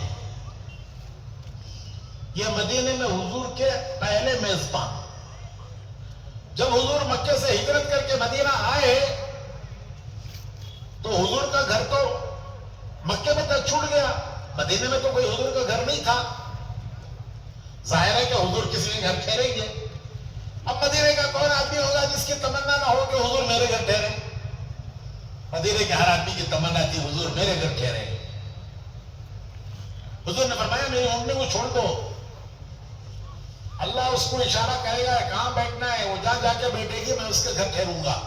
یہ مدینے میں حضور کے پہلے میزبان. جب حضور مکے سے ہجرت کر کے مدینہ آئے تو حضور کا گھر تو مکے میں تک چھوٹ گیا، مدینے میں تو کوئی حضور کا گھر نہیں تھا. ظاہر ہے کہ حضور کسی کے گھر ٹھہریں گے. اب مدینے کا کون آدمی ہوگا جس کی تمنا نہ ہو کہ حضور میرے گھر ٹھہرے؟ مدینے کے ہر آدمی کی تمنا تھی حضور میرے گھر ٹھہرے. حضور نے فرمایا میری اونٹنی کو چھوڑ دو، اللہ اس کو اشارہ کرے گا کہاں بیٹھنا ہے، وہ جا کے بیٹھے گی، میں اس کے گھر ٹھہروں گا.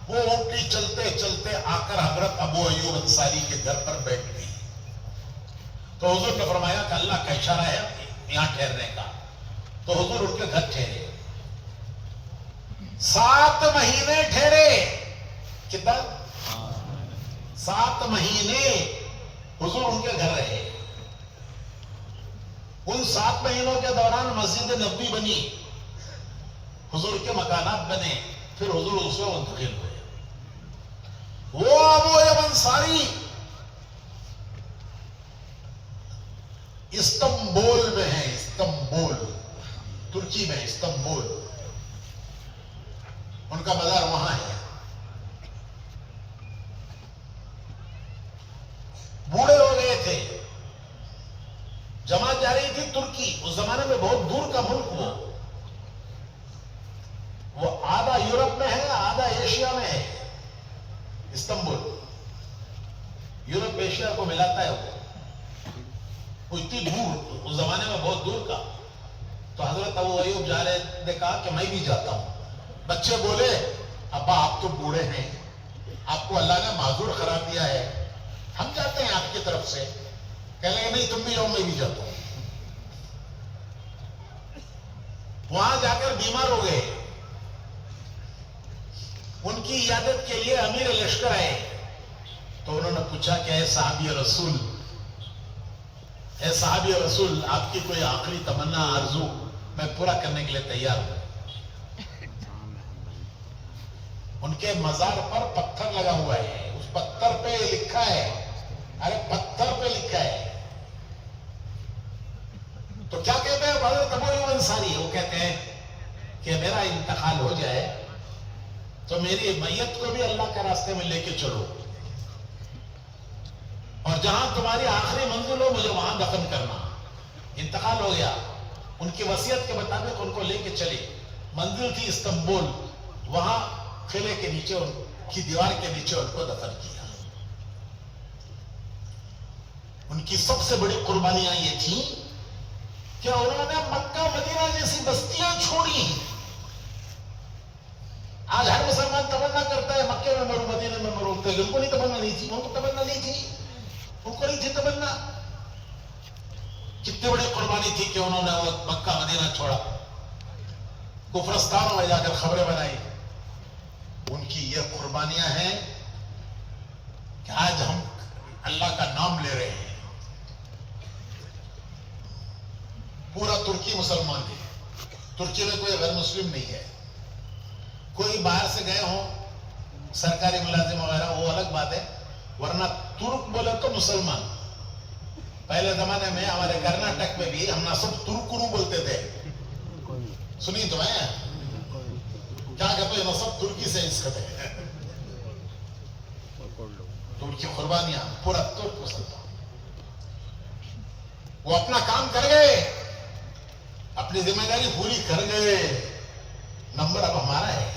وہ اونٹنی چلتے چلتے آ کر حضرت ابو ایوب انصاری کے گھر پر بیٹھ گئی. تو حضور نے فرمایا کہ اللہ کا اشارہ ہے یہاں ٹھہرنے کا. تو حضور ان کے گھر ٹھہرے. 7 مہینے ٹھہرے. کتنا؟ 7 مہینے حضور ان کے گھر رہے. ان 7 مہینوں کے دوران مسجد نبوی بنی, حضور کے مکانات بنے, پھر حضور اس میں منتقل ہوئے. وہ ابو ایوب انصاری استنبول میں ہے, استنبول ترکی میں, استنبول ان کا مزار وہاں ہے. بوڑھے ہو گئے تھے, جماعت جا رہی تھی ترکی. اس زمانے میں بہت دور کا ملک وہ آدھا یورپ میں ہے, آدھا ایشیا میں ہے. استنبول یورپ ایشیا کو ملاتا ہے. وہ اتنی دور, اس زمانے میں بہت دور کا. تو حضرت ابو ایوب جا رہے نے کہا کہ میں بھی جاتا ہوں. بچے بولے ابا آپ تو بوڑھے ہیں, آپ کو اللہ نے معذور قرار دیا ہے, ہم جاتے ہیں آپ کی طرف سے. کہہ لیں نہیں تم بھی جاؤ, میں بھی جاتا ہوں. وہاں جا کر بیمار ہو گئے. ان کی عیادت کے لیے امیر لشکر آئے. تو انہوں نے پوچھا کہ اے صحابی رسول, اے صحابی رسول, آپ کی کوئی آخری تمنا آرزو میں پورا کرنے کے لیے تیار ہوں. ان کے مزار پر پتھر لگا ہوا ہے. اس پتھر پہ لکھا ہے, ارے پتھر پہ لکھا ہے. تو کیا کہتے ہیں حضرت ابو ایوب انصاری؟ وہ کہتے ہیں کہ میرا انتقال ہو جائے تو میری میت کو بھی اللہ کے راستے میں لے کے چلو, اور جہاں تمہاری آخری منزل ہو مجھے وہاں دفن کرنا. انتقال ہو گیا, ان کی وصیت کے مطابق ان کو لے کے چلے. منزل تھی استنبول, وہاں قلعے کے نیچے, ان کی دیوار کے نیچے ان کو دفن کیا. ان کی سب سے بڑی قربانیاں یہ تھیں کہ انہوں نے مکہ مدینہ جیسی بستیاں چھوڑی. آج ہر مسلمان تمنا کرتا ہے مکے میں مرو, مدینہ میں مرو. ان کو نہیں تمنا نہیں تھی, ان کو تمنا نہیں تھی, ان کو نہیں تھی تمنا. کتنی بڑی قربانی تھی کہ انہوں نے وہ مکہ مدینہ چھوڑا, کفرستانوں میں جا کر خبریں بنائی. ان کی یہ قربانیاں ہیں کہ آج ہم اللہ کا نام لے رہے ہیں. پورا ترکی مسلمان ہے, ترکی میں کوئی غیر مسلم نہیں ہے. کوئی باہر سے گئے ہوں سرکاری ملازم وغیرہ وہ الگ بات ہے, ورنہ ترک بولے تو مسلمان. پہلے زمانے میں ہمارے کرناٹک میں بھی ہم سب ترکرو بولتے تھے. سنی تو میں کیا کہتے ہیں, سب ترکی سے اس کہتے ہیں. ترکی قربانیاں پورا ترک مسلمان. وہ اپنا کام کر گئے, اپنی ذمہ داری پوری کر گئے. نمبر اب ہمارا ہے.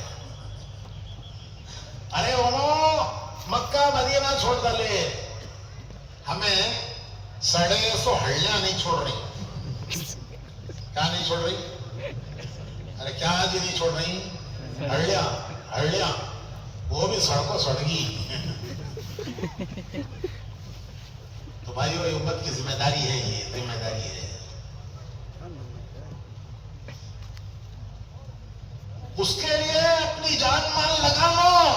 ارے انہوں مکہ مدینہ چھوڑ ڈالے, ہمیں 150 ہڑیاں نہیں چھوڑ رہی. کیا نہیں چھوڑ رہی؟ ارے کیا جی نہیں چھوڑ رہی؟ ہڑیاں, ہڑیاں وہ بھی سڑکوں سڑ گئی. تو بھائیو یہ امت کی ذمہ داری ہے, یہ ذمہ داری ہے. اس کے لیے اپنی جان مال لگا لو,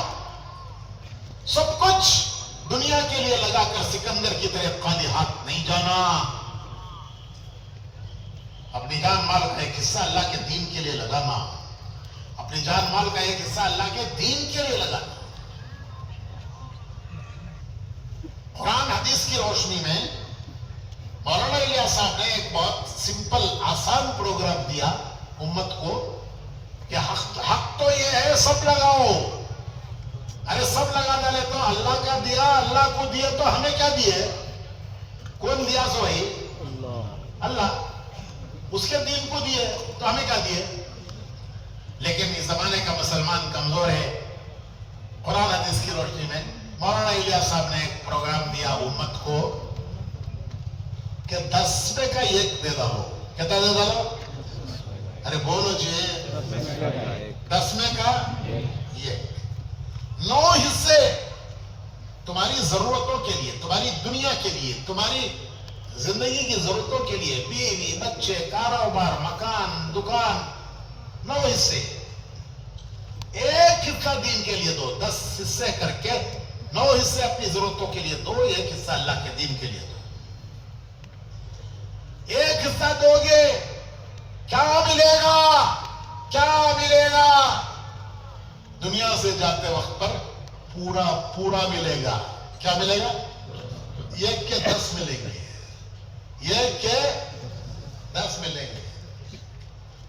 سب کچھ دنیا کے لیے لگا کر سکندر کی طرح خالی ہاتھ نہیں جانا. اپنی جان مال کا ایک حصہ اللہ کے دین کے لیے لگانا, اپنی جان مال کا ایک حصہ اللہ کے دین کے لیے لگانا. قرآن حدیث کی روشنی میں مولانا الیاس صاحب نے ایک بہت سمپل آسان پروگرام دیا امت کو کہ حق تو یہ ہے سب لگاؤ. ارے سب لگا ڈالے تو اللہ کا دیا, اللہ کو دیا تو ہمیں کیا دیے؟ کون دیا سو بھائی؟ اللہ. اس کے دین کو دیے تو ہمیں کیا دیے؟ لیکن اس زمانے کا مسلمان کمزور ہے. قرآن حدیث کی روشنی میں مولانا الیاس صاحب نے ایک پروگرام دیا امت کو کہ 10 میں کا 1 دے ڈالو. کہتا دے ڈالو؟ ارے بولو جی, 10 میں کا 1. 9 کے لیے, تمہاری زندگی کی ضرورتوں کے لیے, بیوی, بچے, کاروبار, مکان, دکان, 9 حصے. ایک حصہ دین کے لیے دو, 10 حصے کر کے 9 حصے اپنی ضرورتوں کے لیے دو, ایک حصہ اللہ کے دین کے لیے دو. ایک حصہ دو گے, کیا ملے گا؟ کیا ملے گا؟ دنیا سے جاتے وقت پر پورا ملے گا. کیا ملے گا؟ 1 کے 10 ملیں گے, 1 کے 10 ملیں گے.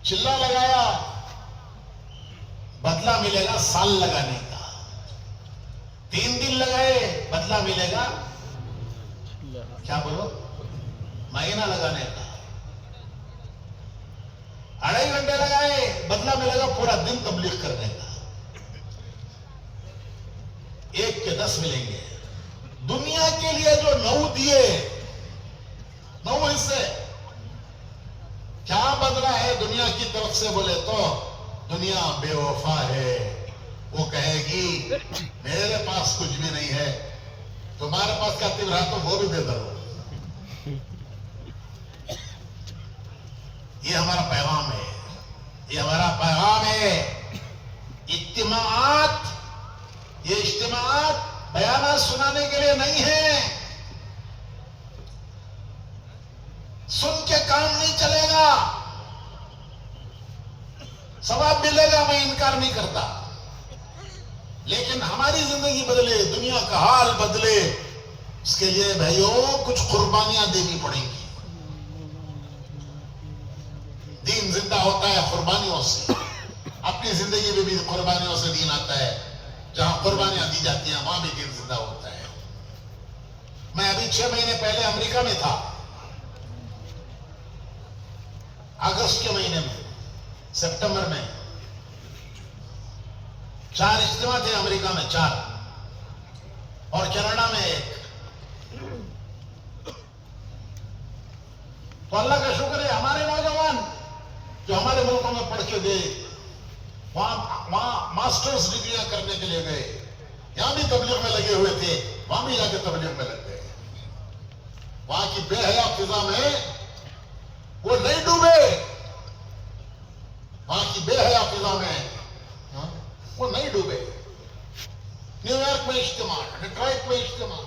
چلا لگایا, بدلہ ملے گا سال لگانے کا. 3 دن لگائے, بدلہ ملے گا کیا بولو, مہینہ لگانے کا. 2.5 گھنٹے لگائے, بدلہ ملے گا پورا دن تبلیغ کرنے کا. 1 کے 10 ملیں گے. دنیا کے لیے جو 9 دیے, 9 حصے, کیا بدلہ ہے دنیا کی طرف سے؟ بولے تو دنیا بے وفا ہے. وہ کہے گی میرے پاس کچھ بھی نہیں ہے, تمہارے پاس کیا تم رہا تو وہ بھی دے دو. یہ ہمارا پیغام ہے, یہ ہمارا پیغام ہے. اجتماعات, یہ اجتماعات بیانات سنانے کے لیے نہیں ہے. سن کے کام نہیں چلے گا, ثواب ملے گا, میں انکار نہیں کرتا, لیکن ہماری زندگی بدلے, دنیا کا حال بدلے, اس کے لیے بھائیوں کچھ قربانیاں دینی پڑیں گی. دین زندہ ہوتا ہے قربانیوں سے. اپنی زندگی میں بھی قربانیوں سے دین آتا ہے. جہاں قربانیاں دی جاتی ہیں وہاں بھی دین زندہ ہوتا ہے. میں ابھی 6 مہینے پہلے امریکہ میں تھا, اگست کے مہینے میں, سپٹمبر میں. 4 اجتماع تھے امریکہ میں, 4, اور کینیڈا میں 1. تو اللہ کا شکر ہے, ہمارے نوجوان جو ہمارے ملکوں میں پڑھ کے گئے, وہاں ماسٹرز ڈگریاں کرنے کے لیے گئے, یہاں بھی تبلیغ میں لگے ہوئے تھے, وہاں بھی جا کے تبلیغ میں لگ گئے. وہاں کی بے حیا فضا میں وہ نہیں ڈوبے, وہاں کی بے حیا فضا میں وہ نہیں ڈوبے. نیو یارک میں اجتماع, ڈیٹرائٹ میں اجتماع,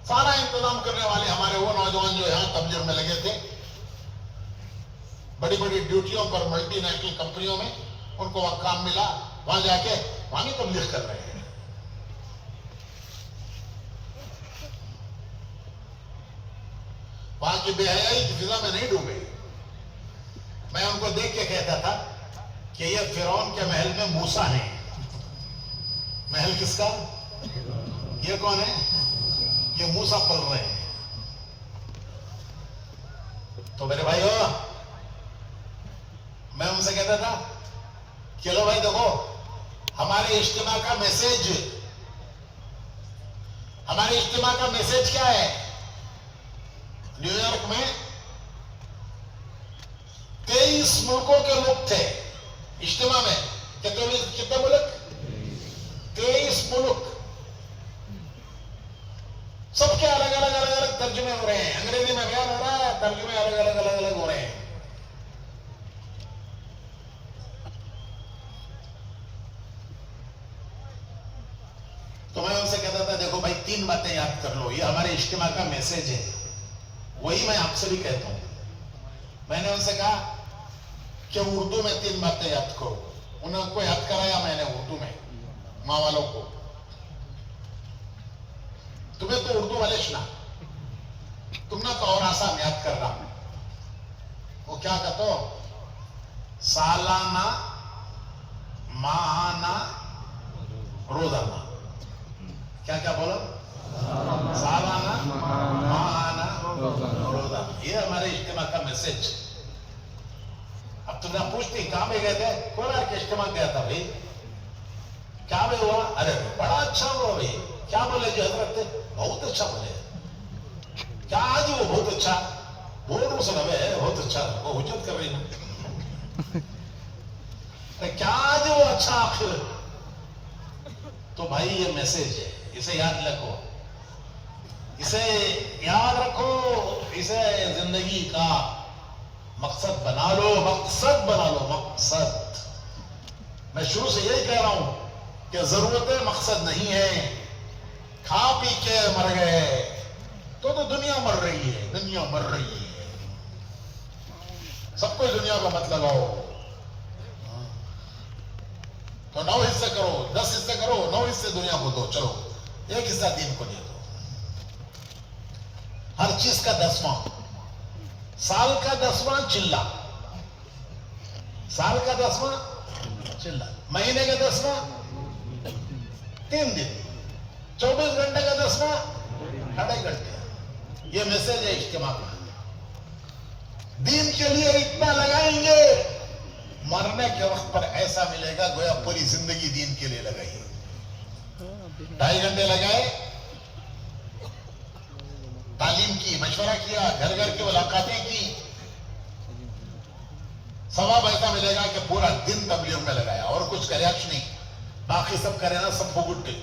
سارا انتظام کرنے والے ہمارے وہ نوجوان جو یہاں تبلیغ میں لگے تھے, بڑی بڑی ڈیوٹیوں پر ملٹی نیشنل کمپنیوں میں ان کو وہاں کام ملا, وہاں جا کے وہاں بھی تبلیغ کر رہے ہیں. وہاں کی بے حیائی کی فضا میں نہیں ڈوبے. میں ان کو دیکھ کے کہتا تھا کہ یہ فرعون کے محل میں موسیٰ ہیں. محل کس کا؟ یہ کون ہے؟ یہ موسیٰ پل رہے ہیں. تو میرے بھائیو, میں ان سے کہتا تھا کہ لو بھائی دیکھو, ہمارے اجتماع کا میسج, ہمارے اجتماع کا میسج کیا ہے؟ نیو یارک میں 23 ملکوں کے لوگ تھے اجتماع میں. کتنے ملک؟ 23 ملک. سب کے الگ الگ ترجمے ہو رہے ہیں. انگریزی میں بیان ہو رہا ہے, ترجمے الگ ہو رہے ہیں. تو میں ان سے کہتا تھا دیکھو بھائی 3 باتیں یاد کر لو, یہ ہمارے اجتماع کا میسج ہے. وہی میں آپ سے بھی کہتا ہوں. میں نے ان سے کہا کہ اردو میں 3 باتیں یاد کرو. انہوں کو یاد کرایا میں نے اردو میں, ماں والوں کو. تمہیں تو اردو والے شنا, تم نے تو اور آسان یاد کر رہا. وہ کیا کہتا ہو؟ سالانہ, ماہانہ, روزانہ. کیا کیا بولو؟ سالانہ, ماہانہ, روزانہ. یہ ہمارے اجتماع کا میسج. اب تم نے پوچھتی کہاں پہ گئے تھے؟ کولار کے اجتماع گیا تھا بھائی. کیا بھائی ہوا؟ ارے بڑا اچھا ہوا بھائی. کیا بولے جی حضرت؟ بہت اچھا بولے. کیا آج وہ بہت اچھا بول رہا سن, بہت اچھا. وہ حجت کر رہی نا, کیا آج وہ اچھا آخر. تو بھائی یہ میسج ہے, اسے یاد رکھو. اسے یاد رکھو، اسے زندگی کا مقصد بنا لو، مقصد بنا لو، مقصد۔ میں شروع سے یہی کہہ رہا ہوں کہ ضرورت مقصد نہیں ہے۔ کھا پی کے مر گئے تو دنیا مر رہی ہے، دنیا مر رہی ہے۔ سب کو دنیا کا مت لگاؤ، تو 9 حصے کرو، 10 حصے کرو، 9 حصے دنیا کو دو، چلو 1 حصہ دین کو دے دو۔ ہر چیز کا 10واں، سال کا 10واں چلہ، سال کا 10واں چلہ، مہینے کا 10واں 3 دن، 24 گھنٹے کا 10واں 2.5 گھنٹے۔ یہ میسج ہے اجتماع کا۔ دین کے لیے اتنا لگائیں گے، مرنے کے وقت پر ایسا ملے گا گویا پوری زندگی دین کے لیے لگائی۔ 2.5 گھنٹے لگائے، تعلیم کی، مشورہ کیا، گھر گھر کی ملاقاتیں کی، ثواب ایسا ملے گا کہ پورا دن تبلیغ میں لگایا اور کچھ کرے نہیں، باقی سب کرے نا، سب بھگٹ گئے۔